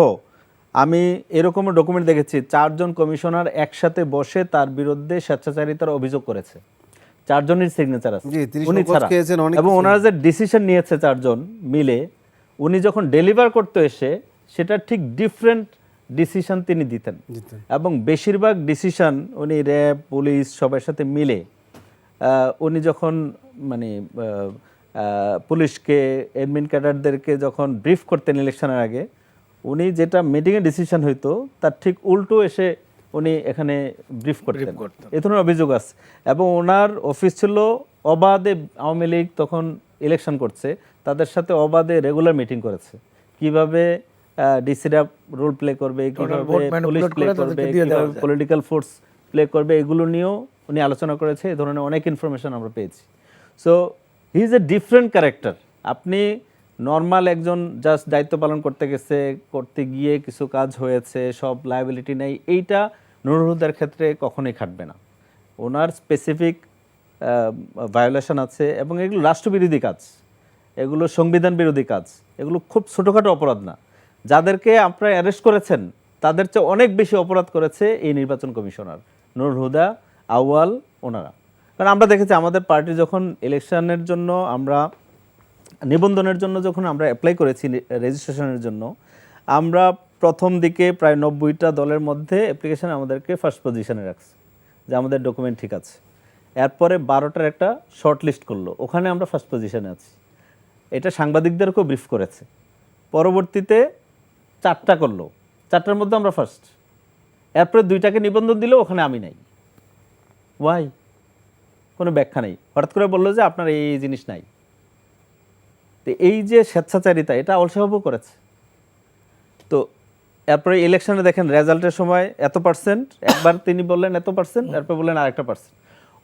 আমি এরকম ডকুমেন্ট দেখেছি 4 জন কমিশনার একসাথে বসে তার বিরুদ্ধে স্বেচ্ছাচারিতার অভিযোগ করেছে। 4 জনের সিগনেচার আছে জি, তিনি উনি শোকজ ছাড়া। খেয়েছেন অনেক এবং কিছু। ওনারা যে ডিসিশন নিয়েছে 4 জন মিলে, উনি যখন ডেলিভার করতে এসে সেটা ঠিক ডিফারেন্ট ডিসিশন তিনি দিতেন। দিতেন। এবং বেশিরভাগ ডিসিশন উনি র্যাব পুলিশ সবার সাথে মিলে উনি যখন মানে পুলিশকে এডমিন ক্যাডারদেরকে যখন ব্রিফ করতেন ইলেকশনের আগে, উনি যেটা মিটিংয়ে ডিসিশন হইতো তার ঠিক উল্টো এসে উনি এখানে ব্রিফ করতেন। এ ধরনের অভিযোগ আছে। এবং ওনার অফিস ছিল অবাধে, আওয়ামী লীগ তখন ইলেকশন করছে, তাদের সাথে অবাধে রেগুলার মিটিং করেছে কিভাবে ডিসিরা রোল প্লে করবে, কিভাবে ভোট পুলিশ manipulate প্লে করে করবে, তাদেরকে দিয়ে দেওয়া কিভাবে যায়। পলিটিক্যাল ফোর্স প্লে করবে, এগুলো নিয়েও উনি আলোচনা করেছে। এই ধরনের অনেক ইনফরমেশন আমরা পেয়েছি। So he is a different character. আপনি নর্মাল একজন জাস্ট দায়িত্ব পালন করতে গেছে, করতে গিয়ে কিছু কাজ হয়েছে, সব লায়াবিলিটি নেই, এইটা নুরুল হুদার ক্ষেত্রে কখনোই খাটবে না। ওনার স্পেসিফিক ভায়োলেশন আছে এবং এগুলো রাষ্ট্রবিরোধী কাজ, এগুলো সংবিধান বিরোধী কাজ, এগুলো খুব ছোটোখাটো অপরাধ না। যাদেরকে আপনারা অ্যারেস্ট করেছেন তাদের চেয়ে অনেক বেশি অপরাধ করেছে এই নির্বাচন কমিশনার নুরুল হুদা, আউয়াল, ওনারা। কারণ আমরা দেখেছি আমাদের পার্টি যখন ইলেকশনের জন্য আমরা নিবন্ধনের জন্য যখন আমরা অ্যাপ্লাই করেছি রেজিস্ট্রেশনের জন্য, আমরা প্রথম দিকে প্রায় 90টা দলের মধ্যে অ্যাপ্লিকেশন আমাদেরকে ফার্স্ট পজিশনে রাখছে যে আমাদের ডকুমেন্ট ঠিক আছে। এরপরে 12টার একটা শর্ট লিস্ট করলো, ওখানে আমরা ফার্স্ট পজিশনে আছি। এটা সাংবাদিকদেরকেও ব্রিফ করেছে। পরবর্তীতে 4টা করলো, 4টার মধ্যে আমরা ফার্স্ট। এরপরে 2টাকে নিবন্ধন দিল, ওখানে আমি নাই। ওয়াই? কোনো ব্যাখ্যা নেই। হঠাৎ করে বললো যে আপনার এই জিনিস নাই। তো এই যে স্বেচ্ছাচারিতা, এটা অলসাহাবও করেছে। তো এরপরে ইলেকশনে দেখেন রেজাল্টের সময় এত পার্সেন্ট, একবার তিনি বললেন এত পার্সেন্ট, এরপর বললেন আরেকটা পার্সেন্ট।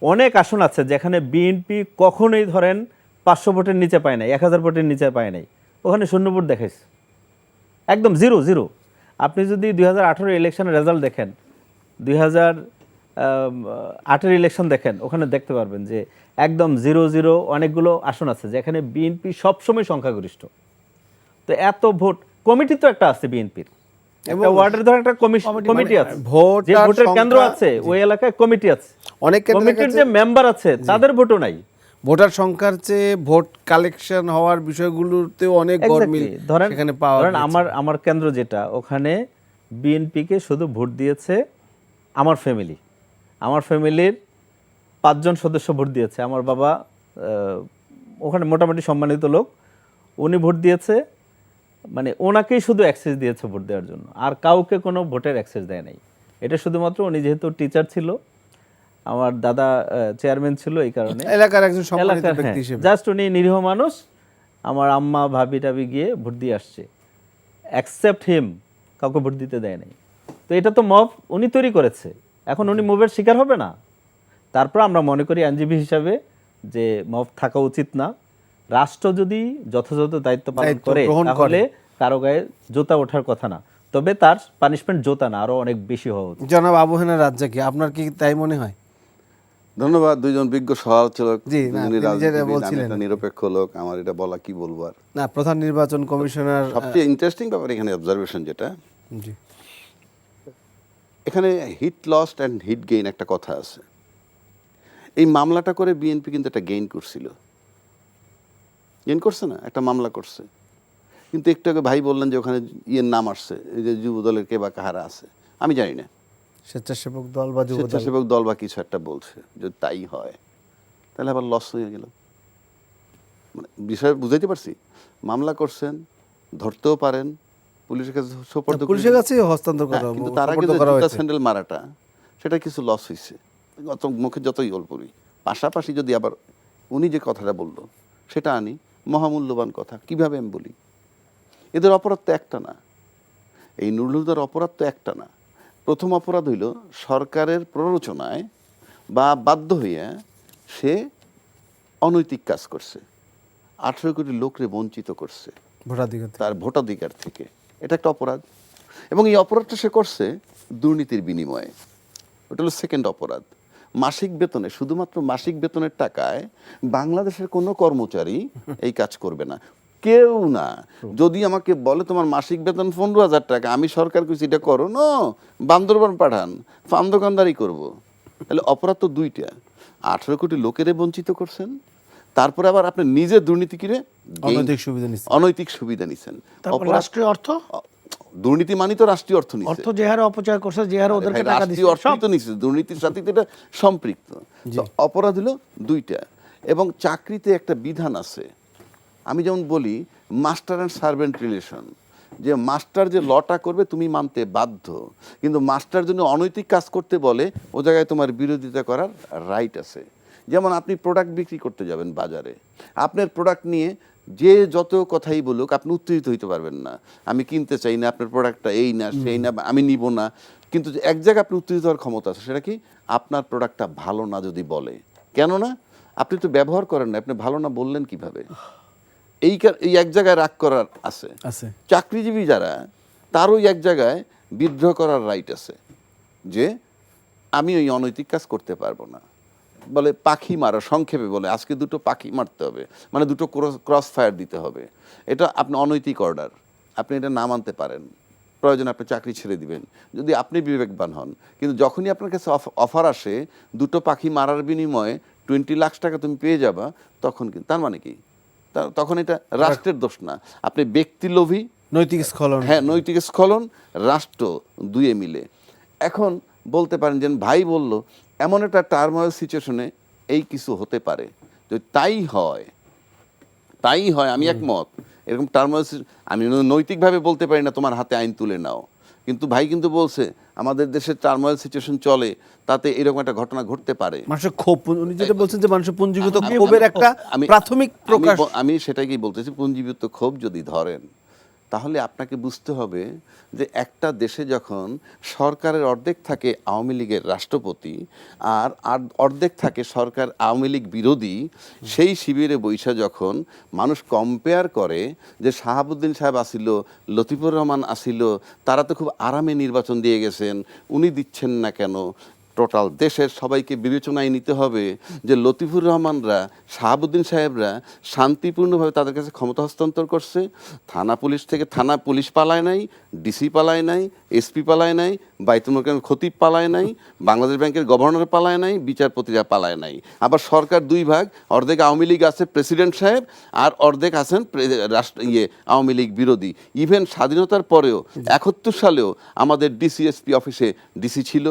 অনেক আসন আছে যেখানে বিএনপি কখনোই ধরেন 500 ভোটের নিচে পায় নাই, 1000 ভোটের নিচে পায় নাই, ওখানে শূন্য ভোট দেখাইছে, একদম জিরো জিরো। আপনি যদি 2018 ইলেকশনের রেজাল্ট দেখেন, 2008 ইলেকশন দেখেন, ওখানে দেখতে পারবেন যে একদম জিরো জিরো অনেকগুলো আসন আছে যেখানে বিএনপি সবসময় সংখ্যাগরিষ্ঠ। তো এত ভোট, কমিটি তো একটা আছে বিএনপির, একটা ওয়ার্ডের ধর একটা কমিটি আছে, ভোট যে আর ভোটের কেন্দ্র সংখ্যা- আছে ওই এলাকায় কমিটি আছে, অনেক ক্ষেত্রে কমিটির দেখা যে মেম্বার আছে তাদের ভোটও নাই। ভোটার সংখ্যার চেয়ে ভোট কালেকশন হওয়ার বিষয়গুলোতেও অনেক গরমিল Exactly. ধরেন সেখানে পাওয়া ধরেন গেছে। আমার কেন্দ্র যেটা, ওখানে বিএনপিকে শুধু ভোট দিয়েছে আমার ফ্যামিলি, আমার ফ্যামিলির 5 জন সদস্য ভোট দিয়েছে। আমার বাবা ওখানে মোটামুটি সম্মানিত লোক, উনি ভোট দিয়েছে, মানে ওনাকেই শুধু অ্যাক্সেস দিয়েছে ভোট দেওয়ার জন্য, আর কাউকে কোনো ভোটের অ্যাক্সেস দেয় নাই। এটা শুধুমাত্র উনি যেহেতু টিচার ছিল, আমার দাদা চেয়ারম্যান ছিল, এই কারণে এলাকার একজন সম্মানিত ব্যক্তি হিসেবে জাস্ট উনি নিরীহ মানুষ, আমার আম্মা ভাবি টাবি গিয়ে ভোট দিয়ে আসছে, অ্যাকসেপ্ট হিম, কাউকে ভোট দিতে দেয় নাই। তো এটা তো মব উনি তৈরি করেছে, এখন উনি মুভের শিকার হবে না। তারপর আমরা মনে করি আইনজীবী হিসাবে যে মব থাকা উচিত না। রাষ্ট্র যদি যথাযথ দায়িত্ব পালন দায়িত্ব করে গ্রহণ করে। তাহলে কারো গায়ে জোতা ওঠার কথা না, তবে তার পানিশমেন্ট জোতা না, আরো অনেক বেশি হওয়া উচিত। জনাব আবু হেনা রাজ্জাকি, আপনার কি তাই মনে হয়? ধন্যবাদ। দুইজন বিজ্ঞ সমালোচক, জি, না, দুজনই তিনি যেটা রাজনীতিবিদ, আমি বলছিলেন। একটা নিরপেক্ষ লোক, আমার এটা বলা কি বলবো আর। না, প্রধান নির্বাচন কমিশনার সবচেয়ে ইন্টারেস্টিং ব্যাপার এখানে অবজারভেশন যেটা, জি এখানে heat lost and heat gain একটা কথা আছে। এই মামলাটা করে বিএনপি কিন্তু একটা গেইন করছিল, গেইন করছে না, একটা মামলা করছে। কিন্তু একটু আগে ভাই বললেন যে ওখানে ইয়ের নাম আসছে, এই যে যুব দলের কে বা কাহারা আছে, আমি জানি না, স্বেচ্ছাসেবক দল বা যুব দল। স্বেচ্ছাসেবক দল বা কিছু একটা বলছে। যদি তাই হয় তাহলে আবার লস হয়ে গেল। মানে বিষয় বুঝাইতে পারছি, মামলা করছেন, ধরতেও পারেন, পুলিশের কাছে সোপর্দ করে পুলিশের কাছে হস্তান্তর করা হ্যাঁ, কিন্তু তার আগে সোপর্দ যে করা জুতা হয়েছে। স্যান্ডেল মারাটা, সেটা কিছু লস হয়েছে, অত মুখে যতই বলি। পাশাপাশি যদি আবার উনি যে কথাটা বলল সেটা আনি, মহামূল্যবান কথা, কিভাবে আমি বলি, এদের অপরাধ তো একটা না, এই নুরুল হুদার অপরাধ তো একটা না। প্রথম অপরাধ হইল সরকারের প্ররোচনায় বা বাধ্য হইয়া সে অনৈতিক কাজ করছে, 18 কোটি লোকরে বঞ্চিত করছে ভোটাধিকার থেকে। তার ভোটাধিকার থেকে, এটা একটা অপরাধ। এবং এই অপরাধটা সে করছে দুর্নীতির বিনিময়ে, ওটা হলো সেকেন্ড অপরাধ। মাসিক বেতনে, শুধুমাত্র মাসিক বেতনের টাকায় বাংলাদেশের কোনো কর্মচারী এই কাজ করবে না, কেউ না। যদি আমাকে বলে তোমার মাসিক বেতন 15,000 টাকা, আমি সরকার কইছি এটা করো, না বান্দরবান পাঠান, ফার্ম দোকানদারি করব। তাহলে অপরাধ তো দুইটা, 18 কোটি লোকেরে বঞ্চিত করছেন, তারপরে আবার আপনি নিজে দুর্নীতি করে অনৈতিক সুবিধা নিচ্ছে। অনৈতিক সুবিধা নিছেন। তারপর রাষ্ট্রীয় অর্থ, দুর্নীতি মানি তো রাষ্ট্রীয় অর্থ নিচ্ছে, অর্থ যে হারে অপচয় করছে, যে হারে ওদেরকে টাকা রাষ্ট্রীয় দিচ্ছে, অর্থই তো নিচ্ছে, দুর্নীতির সাথে তো এটা সম্পৃক্ত। তো অপরাধ হলো দুইটা। এবং চাকরিতে একটা বিধান আছে, আমি যেমন বলি মাস্টার অ্যান্ড সার্ভেন্ট রিলেশন, যে মাস্টার যে লটা করবে তুমি মানতে বাধ্য, কিন্তু মাস্টার জন্য অনৈতিক কাজ করতে বলে ও জায়গায় তোমার বিরোধিতা করার রাইট আছে। যেমন আপনি প্রোডাক্ট বিক্রি করতে যাবেন বাজারে, আপনার প্রোডাক্ট নিয়ে যে যত কথাই বলুক আপনি উত্তেজিত হইতে পারবেন না, আমি কিনতে চাই না, আপনার প্রোডাক্টটা এই না সেই না, আমি নিব না। কিন্তু এক জায়গায় আপনি উত্তেজিত হওয়ার ক্ষমতা আছে, সেটা কি আপনার প্রোডাক্টটা ভালো না যদি বলে। কেননা আপনি তো ব্যবহার করেন না, আপনি ভালো না বললেন কিভাবে? এই এক জায়গায় রাগ করার আছে। চাকরিজীবী যারা, তারও এক জায়গায় বিদ্রোহ করার রাইট আছে, যে আমি ওই অনৈতিক কাজ করতে পারবো না। বলে পাখি মারা, সংক্ষেপে বলে আজকে দুটো পাখি মারতে হবে, মানে দুটো ক্রস ফায়ার দিতে হবে, এটা আপনি অনৈতিক অর্ডার, আপনি এটা না মানতে পারেন, প্রয়োজন আপনি চাকরি ছেড়ে দিবেন যদি আপনি বিবেকবান হন। কিন্তু যখনই আপনার কাছে অফার আসে দুটো পাখি মারার বিনিময়ে 20 লাখ টাকা তুমি পেয়ে যাবা, তখন কিন্তু তার মানে কি, তখন এটা রাষ্ট্রের দোষ না, আপনি ব্যক্তি লোভী, নৈতিক স্খলন। হ্যাঁ, নৈতিক স্খলন, রাষ্ট্র দুয়ে মিলে। এখন বলতে পারেন যে ভাই বলল এমন একটা টার্মোয়াল সিচুয়েশনে এই কিছু হতে পারে, তো তাই হয়, আমি একমত। এরকম টার্মোয়াল, আমি নৈতিকভাবে বলতে পারি না তোমার হাতে আইন তুলে নাও, কিন্তু ভাই কিন্তু বলছে আমাদের দেশে টার্মোয়াল সিচুয়েশন চলে, তাতে এরকম একটা ঘটনা ঘটতে পারে। মানুষের ক্ষোভ, উনি যেটা বলছেন যে মানুষের পুঞ্জীভূত ক্ষোভের একটা প্রাথমিক প্রকাশ। আমি সেটাকেই বলতেছি, পুঞ্জীভূত ক্ষোভ যদি ধরেন, তাহলে আপনাকে বুঝতে হবে যে একটা দেশে যখন সরকারের অর্ধেক থাকে আওয়ামী লীগের রাষ্ট্রপতি, আর অর্ধেক থাকে সরকার আওয়ামী লীগ বিরোধী, সেই শিবিরে বৈশা যখন মানুষ কম্পেয়ার করে যে শাহাবুদ্দিন সাহেব আসিল, লতিফুর রহমান আসিল, তারা তো খুব আরামে নির্বাচন দিয়ে গেছেন, উনি দিচ্ছেন না কেন? টোটাল দেশের সবাইকে বিবেচনায় নিতে হবে যে লতিফুর রহমানরা, শাহাবুদ্দিন সাহেবরা শান্তিপূর্ণভাবে তাদের কাছে ক্ষমতা হস্তান্তর করছে। থানা পুলিশ থেকে থানা পুলিশ পালায় নাই, ডিসি পালায় নাই, এসপি পালায় নাই, বাইতুল মোকাররমের খতিব পালায় নাই, বাংলাদেশ ব্যাংকের গভর্নর পালায় নাই, বিচারপতিরা পালায় নাই। আবার সরকার দুই ভাগ, অর্ধেক আওয়ামী লীগ আছে প্রেসিডেন্ট সাহেব, আর অর্ধেক আছেন আওয়ামী লীগ বিরোধী। ইভেন স্বাধীনতার পরেও 71 সালেও আমাদের ডিসি এসপি অফিসে ডিসি ছিল,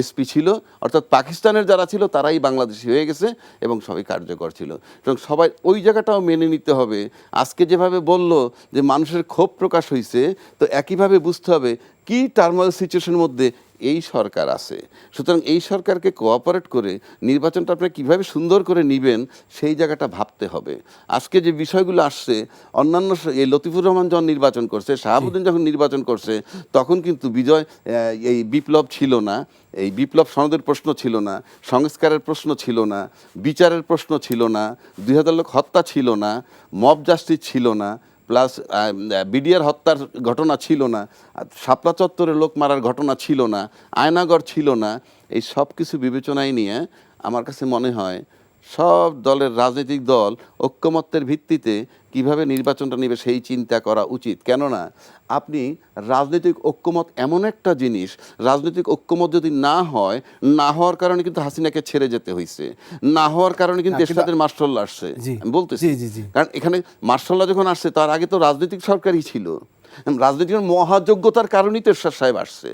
এসপি ছিল, অর্থাৎ পাকিস্তানের যারা ছিল তারাই বাংলাদেশি হয়ে গেছে এবং সবাই কার্যকর ছিল। এবং সবাই ওই জায়গাটাও মেনে নিতে হবে। আজকে যেভাবে বলল যে মানুষের ক্ষোভ প্রকাশ হয়েছে, তো একইভাবে বুঝতে হবে কি টার্মোয়াল সিচুয়েশনের মধ্যে এই সরকার আছে। সুতরাং এই সরকারকে কোঅপারেট করে নির্বাচনটা আপনি কীভাবে সুন্দর করে নেবেন সেই জায়গাটা ভাবতে হবে। আজকে যে বিষয়গুলো আসছে, অন্যান্য এই লতিফুর রহমান যখন নির্বাচন করছে, শাহাবুদ্দিন যখন নির্বাচন করছে, তখন কিন্তু বিজয় এই বিপ্লব ছিল না, এই বিপ্লব সনদের প্রশ্ন ছিল না, সংস্কারের প্রশ্ন ছিল না, বিচারের প্রশ্ন ছিল না, 2000 লোক হত্যা ছিল না, মব জাস্টিস ছিল না, প্লাস বিডিআর হত্যার ঘটনা ছিল না, শাপলা চত্বরে লোক মারার ঘটনা ছিল না, আয়নাগর ছিল না। এই সব কিছু বিবেচনায় নিয়ে আমার কাছে মনে হয় সব দলের, রাজনৈতিক দল ঐক্যমত্যের ভিত্তিতে কিভাবে নির্বাচনটা নেবে সেই চিন্তা করা উচিত। কেননা আপনি রাজনৈতিক ঐক্যমত এমন একটা জিনিস, রাজনৈতিক ঐক্যমত যদি না হয়, না হওয়ার কারণে কিন্তু হাসিনাকে ছেড়ে যেতে হয়েছে, না হওয়ার কারণে কিন্তু এরশাদের মার্শাল্লাহ আসছে। আমি বলতেছি, কারণ এখানে মার্শাল্লাহ যখন আসছে তার আগে তো রাজনৈতিক সরকারই ছিল, রাজনৈতিক মহাযোগ্যতার কারণেই তো এরশাদ সাহেব আসছে।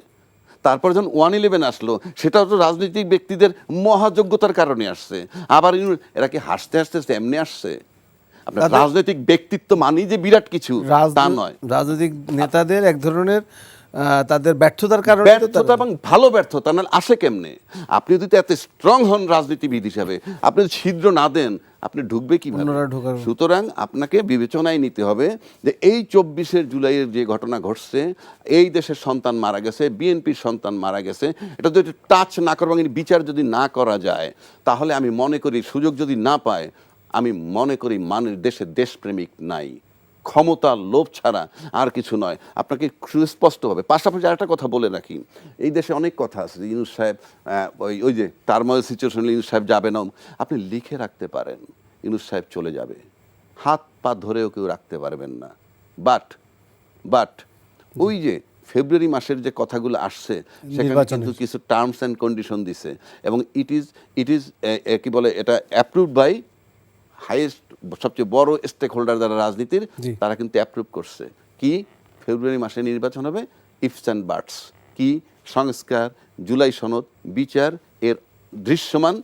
তারপর যখন 111 আসলো, সেটাও তো রাজনৈতিক ব্যক্তিদের মহাযোগ্যতার কারণে আসছে। আবার এরা কি হাসতে হাসতে এমনি আসছে? আপনার রাজনৈতিক ব্যক্তিত্ব মানেই যে বিরাট কিছু তা নয়। রাজনৈতিক নেতাদের এক ধরনের তাদের ব্যর্থতার কারণে, ব্যর্থতা এবং ভালো ব্যর্থতা না আসে কেমনে? আপনি যদি এত স্ট্রং হন রাজনীতিবিদ হিসাবে, আপনি যদি ছিদ্র না দেন, আপনি ঢুকবে কিভাবে? সুতরাং আপনাকে বিবেচনায় নিতে হবে যে এই 24 জুলাইয়ের যে ঘটনা ঘটছে, এই দেশের সন্তান মারা গেছে, বিএনপির সন্তান মারা গেছে, এটা যদি টাচ না করবো, বিচার যদি না করা যায়, তাহলে আমি মনে করি, সুযোগ যদি না পায়, আমি মনে করি দেশের দেশপ্রেমিক নাই। ক্ষমতার লোভ ছাড়া আর কিছু নয়। আপনাকে সুস্পষ্টভাবে পাশাপাশি আরেকটা কথা বলে রাখি, এই দেশে অনেক কথা আছে যে ইউনূস সাহেব ওই যে টার্মোয়েল সিচুয়েশন ইউনূস সাহেব যাবে না, আপনি লিখে রাখতে পারেন ইউনূস সাহেব চলে যাবে, হাত পা ধরেও কেউ রাখতে পারবেন না। বাট ওই যে ফেব্রুয়ারি মাসের যে কথাগুলো আসছে সেখানে কিন্তু কিছু টার্মস অ্যান্ড কন্ডিশন দিছে এবং ইট ইজ কি বলে এটা অ্যাপ্রুভড বাই হাইয়েস্ট, সবচেয়ে বড় স্টেক হোল্ডার যারা রাজনীতির, তারা কিন্তু অ্যাপ্রুভ করছে কি ফেব্রুয়ারি মাসে নির্বাচন হবে, ইফস অ্যান্ড বাটস কি সংস্কার, জুলাই সনদ, বিচার, এর দৃশ্যমান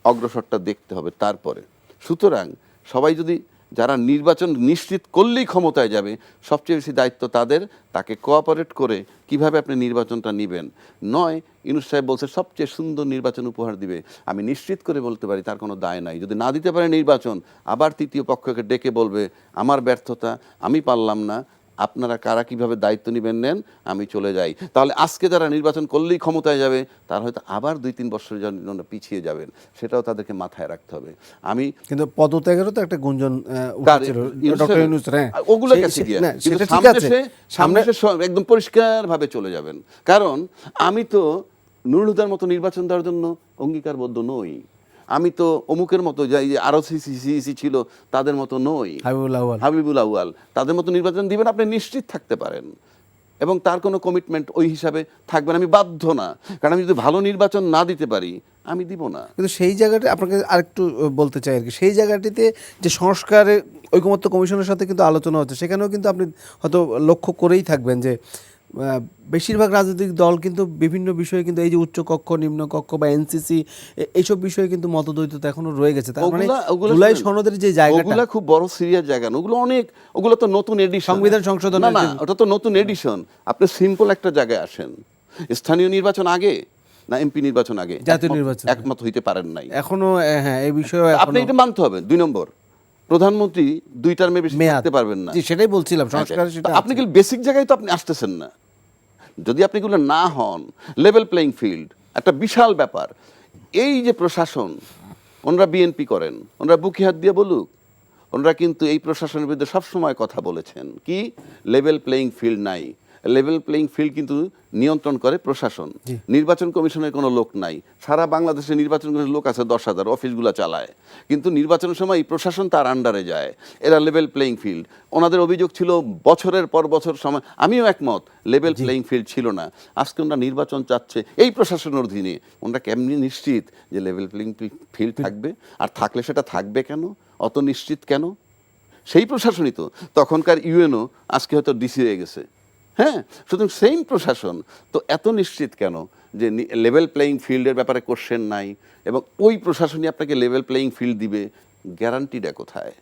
অগ্রসরটা দেখতে হবে তারপরে। সুতরাং সবাই যদি যারা নির্বাচন নিশ্চিত করলেই ক্ষমতায় যাবে, সবচেয়ে বেশি দায়িত্ব তাদের, তাকে কোঅপারেট করে কিভাবে আপনি নির্বাচনটা নেবেন। নয় ইউনূস সাহেব বলছে সবচেয়ে সুন্দর নির্বাচন উপহার দিবে, আমি নিশ্চিত করে বলতে পারি তার কোনো দায় নাই। যদি না দিতে পারে নির্বাচন, আবার তৃতীয় পক্ষকে ডেকে বলবে আমার ব্যর্থতা, আমি পারলাম না, আপনারা কারা কিভাবে দায়িত্ব নেবেন নেন, আমি চলে যাই। তাহলে আজকে যারা নির্বাচন করলেই ক্ষমতায় যাবে তারা হয়তো আবার 2-3 বছরের জন্য পিছিয়ে যাবেন, সেটাও তাদেরকে মাথায় রাখতে হবে। আমি কিন্তু পদত্যাগেরও তো একটা গুঞ্জন উঠেছিল ডক্টর ইউনূস, ওগুলো কাছে গিয়ে সামনে একদম পরিষ্কারভাবে চলে যাবেন। কারণ আমি তো নুরুল হুদার মতো নির্বাচন দেওয়ার জন্য অঙ্গীকারবদ্ধ নই, আমি তো অমুকের মতো যাই আরো সিসি ছিল তাদের মতো নই, হাবিবুল আউয়াল তাদের মতো নির্বাচন দিবেন আপনি নিশ্চিত থাকতে পারেন, এবং তার কোনো কমিটমেন্ট ওই হিসাবে থাকবেন। আমি বাধ্য না, কারণ আমি যদি ভালো নির্বাচন না দিতে পারি আমি দিব না। কিন্তু সেই জায়গাটা আপনাকে আরেকটু বলতে চাই আর কি, সেই জায়গাটিতে যে সংস্কারে ঐকমত্য কমিশনের সাথে কিন্তু আলোচনা হচ্ছে, সেখানেও কিন্তু আপনি হয়তো লক্ষ্য করেই থাকবেন যে বেশিরভাগ রাজনৈতিক দল কিন্তু বিভিন্ন বিষয়ে কিন্তু এই যে উচ্চ কক্ষ, নিম্ন কক্ষ বা এনসিসি এইসব বিষয়ে কিন্তু মতদ্বৈততা এখনো রয়ে গেছে। তার মানে জুলাই সনদের যে জায়গাটা, ওগুলা খুব বড় সিরিয়াস জায়গা না, ওগুলো অনেক, ওগুলো তো নতুন এডিশন, সংবিধান সংশোধন না, ওটা তো নতুন এডিশন। আপনি সিম্পল একটা জায়গায় আসেন, স্থানীয় নির্বাচন আগে না এমপি নির্বাচন আগে, জাতীয় নির্বাচন একমত হইতে পারেন নাই এখনো। হ্যাঁ, এই বিষয়ে আপনি এটা মানতে হবে। 2 নম্বর, প্রধানমন্ত্রী 2 টার্মে বেশি থাকতে পারবেন না। সেটাই বলছিলাম, সংস্কার সেটা আপনি কি বেসিক জায়গায় তো আপনি আসতেছেন না। যদি আপনি এগুলো না হন, লেভেল প্লেইং ফিল্ড একটা বিশাল ব্যাপার। এই যে প্রশাসন, ওনারা বিএনপি করেন, ওনারা বুকে হাত দিয়ে বলুক, ওনারা কিন্তু এই প্রশাসনের বিরুদ্ধে সবসময় কথা বলেছেন কি লেভেল প্লেইং ফিল্ড নাই। লেভেল প্লেইং ফিল্ড কিন্তু নিয়ন্ত্রণ করে প্রশাসন, নির্বাচন কমিশনের কোনো লোক নাই। সারা বাংলাদেশে নির্বাচন কমিশনের লোক আছে 10,000, অফিসগুলো চালায়, কিন্তু নির্বাচনের সময় এই প্রশাসন তার আন্ডারে যায়। এরা লেভেল প্লেইং ফিল্ড, ওনাদের অভিযোগ ছিল বছরের পর বছর সময়, আমিও একমত, লেভেল প্লেইং ফিল্ড ছিল না। আজকে ওনারা নির্বাচন চাচ্ছে এই প্রশাসনের অধীনে, ওনারা কেমনি নিশ্চিত যে লেভেল প্লেইং ফিল্ড থাকবে? আর থাকলে সেটা থাকবে কেন, অত নিশ্চিত কেন? সেই প্রশাসনই তো তখনকার ইউএনও আজকে হয়তো ডিসি হয়ে গেছে। হ্যাঁ, সুতরাং সেম প্রশাসন তো এত নিশ্চিত কেন যে লেভেল প্লেইং ফিল্ডের ব্যাপারে কোশ্চেন নাই, এবং ওই প্রশাসনই আপনাকে লেভেল প্লেইং ফিল্ড দিবে, গ্যারান্টিটা কোথায়?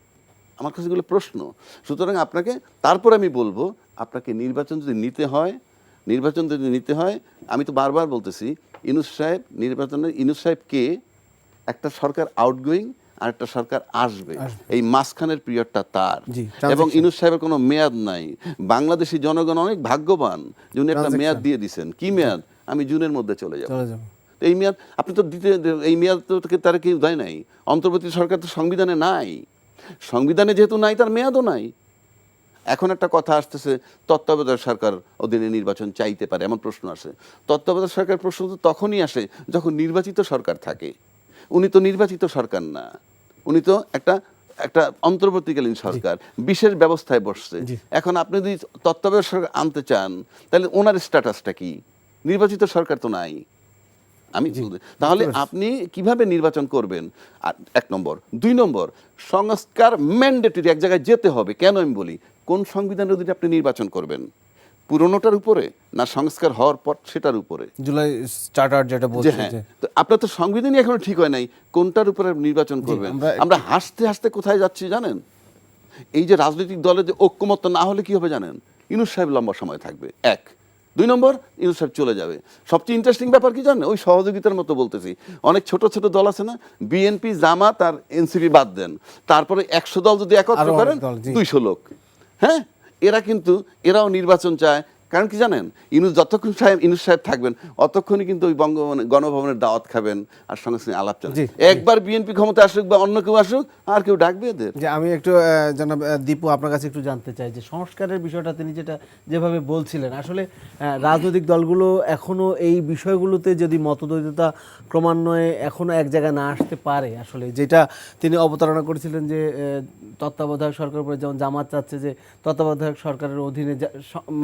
আমার কাছে এগুলো প্রশ্ন। সুতরাং আপনাকে, তারপর আমি বলবো, আপনাকে নির্বাচন যদি নিতে হয়, আমি তো বারবার বলতেছি ইউনূস সাহেব নির্বাচনে, ইউনূস সাহেবকে একটা সরকার আউটগোয়িং আর একটা সরকার আসবে, এই মাঝখানের পিরিয়ডটা তার, এবং ইউনূস সাহেবের কোনো মেয়াদ নাই। বাংলাদেশি জনগণ অনেক ভাগ্যবান যে উনি একটা মেয়াদ দিয়ে দিচ্ছেন। কি মেয়াদ? আমি জুনের মধ্যে চলে যাব। এই মেয়াদ আপনি তো দিতে, এই মেয়াদ তো তারা কেউ দেয় নাই। অন্তর্বর্তী সরকার তো সংবিধানে নাই, সংবিধানে যেহেতু নাই তার মেয়াদও নাই। এখন একটা কথা আসতেছে তত্ত্বাবধায়ক সরকার অধীনে নির্বাচন চাইতে পারে, এমন প্রশ্ন আসে। তত্ত্বাবধায়ক সরকার প্রশ্ন তো তখনই আসে যখন নির্বাচিত সরকার থাকে। উনি তো নির্বাচিত সরকার না, উনি তো একটা অন্তর্বর্তীকালীন সরকার, বিশেষ ব্যবস্থায় বসছে। এখন আপনি যদি তত্ত্বাবধায়ক সরকার আনতে চান তাহলে ওনার স্ট্যাটাসটা কি? নির্বাচিত সরকার তো নাই। তাহলে আপনি কিভাবে নির্বাচন করবেন? আর 1 নম্বর। 2 নম্বর, সংস্কার ম্যান্ডেটরি, এক জায়গায় যেতে হবে। কেন আমি বলি, কোন সংবিধানের অধীনে আপনি নির্বাচন করবেন? পুরনোটার উপরে না সংস্কার হওয়ার পর সেটার উপরে? জুলাই চার্টার যেটা বলছে, হ্যাঁ, তো আপনার তো সংবিধানই এখনো ঠিক হয় নাই, কোনটার উপরে নির্বাচন করবেন? আমরা হাসতে হাসতে কোথায় যাচ্ছি জানেন? এই যে রাজনৈতিক দলের যে ঐক্যমত্য না হলে কি হবে জানেন? ইউনূস সাহেব লম্বা সময় থাকবে, 1। 2 নম্বর, ইউনূস সাহেব চলে যাবে। সবচেয়ে ইন্টারেস্টিং ব্যাপার কি জানেন? ওই সহযোগিতার মতো বলতেছি, অনেক ছোট ছোট দল আছে না, বিএনপি, জামাত আর এনসিপি বাদ দেন, তারপরে 100 দল যদি একত্র করেন 200 লোক, হ্যাঁ, এরা কিন্তু এরাও নির্বাচন চায়, কারণ কি জানেন, যতক্ষণ ইনুস সাহেব থাকবেন অতক্ষণই কিন্তু ওই গণভবনের দাওয়াত খাবেন আর সঙ্গে সঙ্গে আলাপ চালান। একবার বিএনপি ক্ষমতা আসুক বা অন্য কেউ আসুক, আর কেউ ডাকবে এদের? যে আমি একটু জনাব দীপু আপনার কাছে একটু জানতে চাই যে সংস্কারের বিষয়টা তিনি যেভাবে বলছিলেন, আসলে রাজনৈতিক দলগুলো এখনো এই বিষয়গুলোতে যদি মতদ্বৈধতা ক্রমান্বয়ে এখনো এক জায়গায় না আসতে পারে, আসলে যেটা তিনি অবতারণা করেছিলেন যে তত্ত্বাবধায়ক সরকার উপরে যেমন জামাত চাচ্ছে যে তত্ত্বাবধায়ক সরকারের অধীনে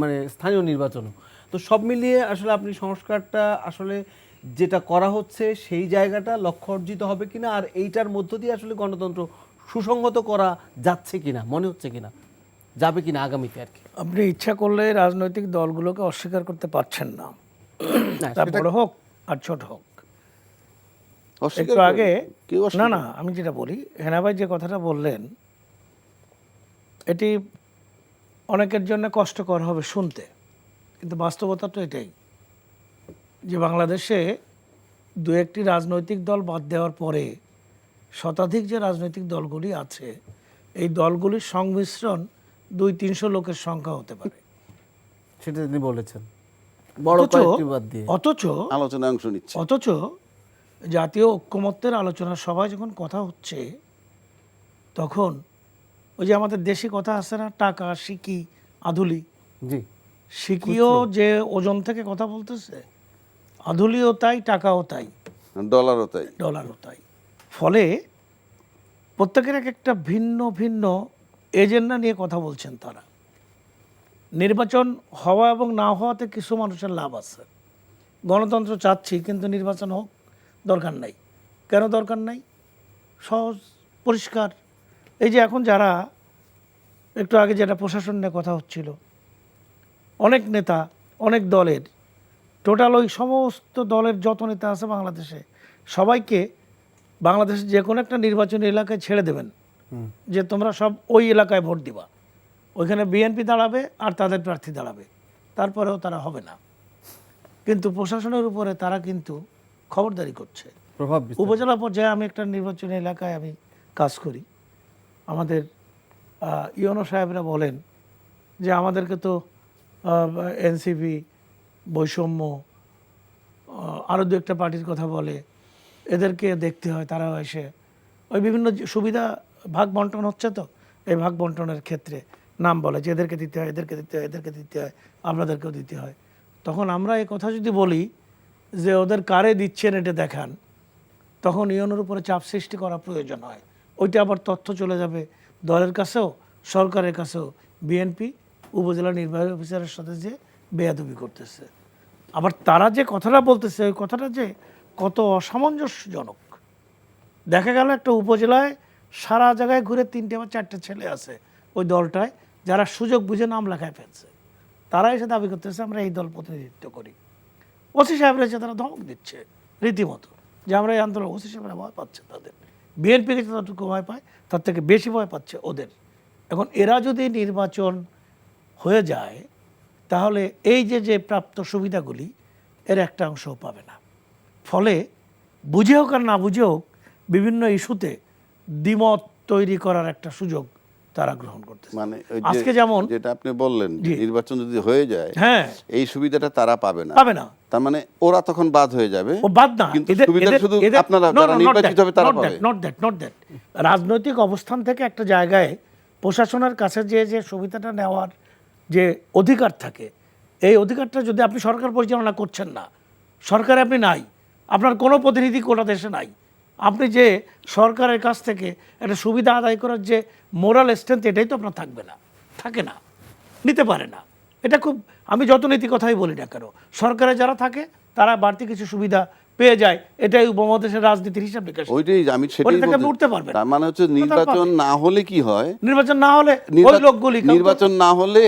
মানে স্থানীয় নির্বাচনও, তো সব মিলিয়ে আসলে আপনি সংস্কারটা আসলে যেটা করা হচ্ছে সেই জায়গাটা লক্ষ্য অর্জিত হবে কিনা, আর এইটার মধ্য দিয়ে আসলে গণতন্ত্র সুসংহত করা যাচ্ছে কিনা, মনে হচ্ছে কিনা, যাবে কিনা আগামীতে আর কি? আপনি ইচ্ছা করলে রাজনৈতিক দলগুলোকে অস্বীকার করতে পারছেন না, না, তা বড় হোক আর ছোট হোক। একটু আগে না আমি যেটা বলি, হেনা ভাই যে কথাটা বললেন এটি অনেকের জন্য কষ্টকর হবে শুনতে, কিন্তু বাস্তবতা তো এটাই যে বাংলাদেশে দু একটি রাজনৈতিক দল বাদ দেওয়ার পরে শতাধিক যে রাজনৈতিক দলগুলি আছে, এই দলগুলির সংমিশ্রণ 200-300 লোকের সংখ্যা হতে পারে। সেটা তিনি বলেছেন, বড় কয়েকটি বাদ দিয়ে। আলোচনায় অংশ নিচ্ছে। অথচ জাতীয় ঐক্যমত্যের আলোচনা সবাই যখন কথা হচ্ছে, তখন ওই যে আমাদের দেশি কথা আছে না, টাকা সিকি আধুলি, জি, সিকিও যে ওজন থেকে কথা বলতেছে, আধুলিও তাই, টাকাও তাই, ডলারও তাই। ফলে প্রত্যেকের এক একটা ভিন্ন ভিন্ন এজেন্ডা নিয়ে কথা বলছেন তারা। নির্বাচন হওয়া এবং না হওয়াতে কিছু মানুষের লাভ আছে, গণতন্ত্র চাচ্ছি কিন্তু নির্বাচন হোক, দরকার নাই। কেন দরকার নাই? সহজ পরিষ্কার। এই যে এখন যারা একটু আগে যেটা প্রশাসন নিয়ে কথা হচ্ছিল, অনেক নেতা অনেক দলের, টোটাল ওই সমস্ত দলের যত নেতা আছে বাংলাদেশে, সবাইকে বাংলাদেশের যে কোনো একটা নির্বাচনী এলাকায় ছেড়ে দেবেন যে তোমরা সব ওই এলাকায় ভোট দিবা, ওইখানে বিএনপি দাঁড়াবে আর তাদের প্রার্থী দাঁড়াবে, তারপরেও তারা হবে না। কিন্তু প্রশাসনের উপরে তারা কিন্তু খবরদারি করছে। উপজেলা পর্যায়ে আমি একটা নির্বাচনী এলাকায় আমি কাজ করি, আমাদের ইউনো সাহেবরা বলেন যে আমাদেরকে তো এনসিপি, বৈষম্য, আরও দু একটা পার্টির কথা বলে, এদেরকে দেখতে হয়, তারাও এসে ওই বিভিন্ন সুবিধা ভাগ বন্টন হচ্ছে, তো এই ভাগ বন্টনের ক্ষেত্রে নাম বলে যে এদেরকে দিতে হয়, এদেরকে দিতে হয়, এদেরকে দিতে হয়, আপনাদেরকেও দিতে হয়। তখন আমরা এই কথা যদি বলি যে ওদের কারে দিচ্ছেন এটা দেখান, তখন ইউনোর উপরে চাপ সৃষ্টি করা প্রয়োজন হয়। ওইটা আবার তথ্য চলে যাবে দলের কাছেও, সরকারের কাছেও, বিএনপি উপজেলা নির্বাহী অফিসারের সাথে যে বেয়াদবি করতেছে। আবার তারা যে কথাটা বলতেছে, ওই কথাটা যে কত অসামঞ্জস্যজনক। দেখা গেল একটা উপজেলায় সারা জায়গায় ঘুরে 3টে বা 4টে ছেলে আছে ওই দলটায়, যারা সুযোগ বুঝে নাম লেখায় ফেলছে, তারা এসে দাবি করতেছে আমরা এই দল প্রতিনিধিত্ব করি। ওসি সাহেবরা এসে তারা ধমক দিচ্ছে রীতিমতো যে আমরা এই আন্দোলন, ওসি সাহেবরা ভয় পাচ্ছে তাদের, বিএনপিকে যতটুকু ভয় পায় তার থেকে বেশি ভয় পাচ্ছে ওদের। এখন এরা যদি নির্বাচন হয়ে যায় তাহলে এই যে প্রাপ্ত সুবিধাগুলি এর একটা অংশও পাবে না। ফলে বুঝে হোক আর না বুঝে হোক বিভিন্ন ইস্যুতে দ্বিমত তৈরি করার একটা সুযোগ তারা গ্রহণ করতেছে। মানে আজকে যেমন যেটা আপনি বললেন, নির্বাচন যদি হয়ে যায়, হ্যাঁ, এই সুবিধাটা তারা পাবে না। তার মানে ওরা তখন বাদ হয়ে যাবে। ও বাদ না, কিন্তু সুবিধা শুধু আপনারা যারা নির্বাচিত হবে তারা পাবে। Not that. রাজনৈতিক অবস্থান থেকে একটা জায়গায় প্রশাসনের কাছে যে সুবিধাটা নেওয়ার যে অধিকার থাকে, এই অধিকারটা যদি আপনি সরকার পরিচালনা করছেন না, সরকারে আপনি নাই, আপনার কোনো প্রতিনিধি কোটা দেশে নাই, আপনি যে সরকারের কাছ থেকে একটা সুবিধা আদায় করার যে মোরাল স্ট্রেংথ, এটাই তো আপনার থাকবে না, থাকে না, নিতে পারে না। এটা খুব, আমি যত নীতি কথাই বলি না কেন, সরকারে যারা থাকে তারা বাড়তি কিছু সুবিধা পেয়ে যায়, এটাই উপমহাদেশের রাজনীতির হিসাব নিকাশ। ওইটাই আমি সেটাই বলতে, উঠতে পারবে। তার মানে হচ্ছে নির্বাচন না হলে কি হয়, নির্বাচন না হলে ওই লোকগুলি, নির্বাচন না হলে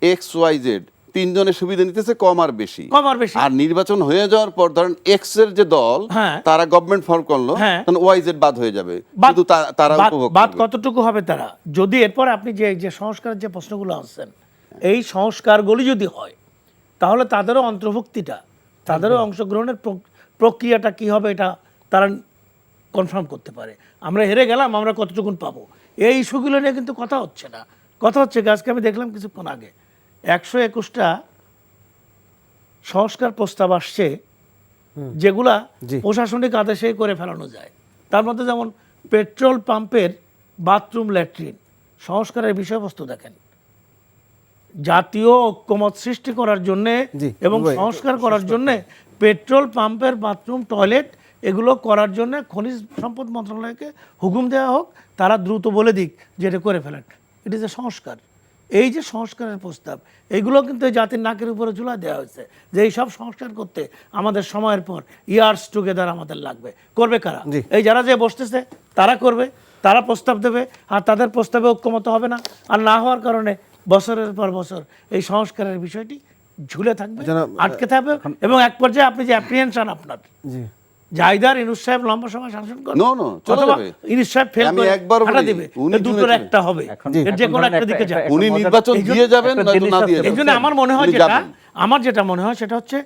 XYZ 3 জনের সুবিধা নিতেছে কম আর বেশি। আর নির্বাচন হয়ে যাওয়ার পর ধরেন X এর যে দল, তারা গভর্নমেন্ট ফর্ম করলো, তখন YZ বাদ হয়ে যাবে, শুধু তারা উপভোগ করবে। বাদ কতটুকু হবে তারা? যদি এরপর আপনি যে সংস্কারের যে প্রশ্নগুলো আসছেন, এই সংস্কারগুলি যদি হয় তাহলে তাদেরও অন্তর্ভুক্তিটা, তাদেরও অংশগ্রহণের প্রক্রিয়াটা কি হবে এটা তারা কনফার্ম করতে পারে। আমরা হেরে গেলাম, আমরা কতটুকুন পাবো, এই ইস্যুগুলো নিয়ে কিন্তু কথা হচ্ছে না। কথা হচ্ছে আজকে আমি দেখলাম কিছুক্ষণ আগে 121টা সংস্কার প্রস্তাব আসছে যেগুলা জি। প্রশাসনিক আদেশে করে ফেলানো যায়। তার মধ্যে যেমন পেট্রোল পাম্পের বাথরুম ল্যাট্রিন সংস্কারের বিষয়বস্তু দেখেন, জাতীয় ঐক্যমত সৃষ্টি করার জন্যে জি, এবং ভাই, সংস্কার করার জন্যে পেট্রোল পাম্পের বাথরুম টয়লেট এগুলো করার জন্য খনিজ সম্পদ মন্ত্রণালয়কে হুকুম দেওয়া হোক, তারা দ্রুত বলে দিক যে এটা করে ফেলেন। ইট ইজ এ সংস্কার। এই যে সংস্কারের প্রস্তাব, এইগুলো কিন্তু এই জাতির নাকের উপরে ঝুলা দেওয়া হয়েছে যে এই সব সংস্কার করতে আমাদের সময়ের পর ইয়ার্স টুগেদার আমাদের লাগবে। করবে কারা? জি। এই যারা যে বসতেছে তারা করবে, তারা প্রস্তাব দেবে, আর তাদের প্রস্তাবে ঐক্যমত হবে না, আর না হওয়ার কারণে বছরের পর বছর এই সংস্কারের বিষয়টি ঝুলে থাকবে, আটকে থাকবে, এবং এক পর্যায়ে আপনি যে অ্যাপ্রিহেনশন আপনার জি জায়দার ইনুস সাহেব লম্বা সময় শাসন করবে, No, no, চলে অথবা যাবে। ইনুস সাহেব ফেল আমি করে একবার হাঁটা বলি, দিবে, উনি এই দুটোর জুনে একটা হবে, এর যে কোনো একটা দিকে যাবে। উনি নির্বাচন দিয়ে যাবেন, একটা নয়তো জিনিস না আছে। দিয়ে এই যাবেন। জন্য আমার মনে হয় উনি যাবেন। মনে হয় সেটা হচ্ছে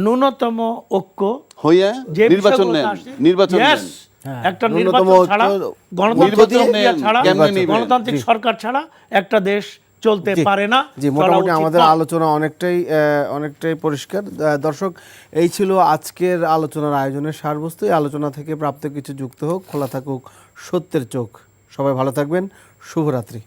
ন্যূনতম ঐক্য হইয়া যে নির্বাচন বিষয়গুলো নেন, আসছে, নির্বাচন yes, নেন। একটা ন্যূনতম নির্বাচন ছাড়া, ঐক্য, গণতান্ত্রিক নির্বাচন প্রক্রিয়া নেন, ছাড়া, কেমনে নিবেন? গণতান্ত্রিক সরকার ছাড়া একটা দেশ চলতে জি, পারে না। জি, চলা মোটামুটি উচিত আমাদের না। আলোচনা অনেকটাই পরিষ্কার। দর্শক, এই ছিল আজকের আলোচনার আয়োজনের সারবস্তু। এই আলোচনা থেকে প্রাপ্ত কিছু যুক্ত হোক, খোলা থাকুক সত্যের চোখ। সবাই ভালো থাকবেন, শুভরাত্রি।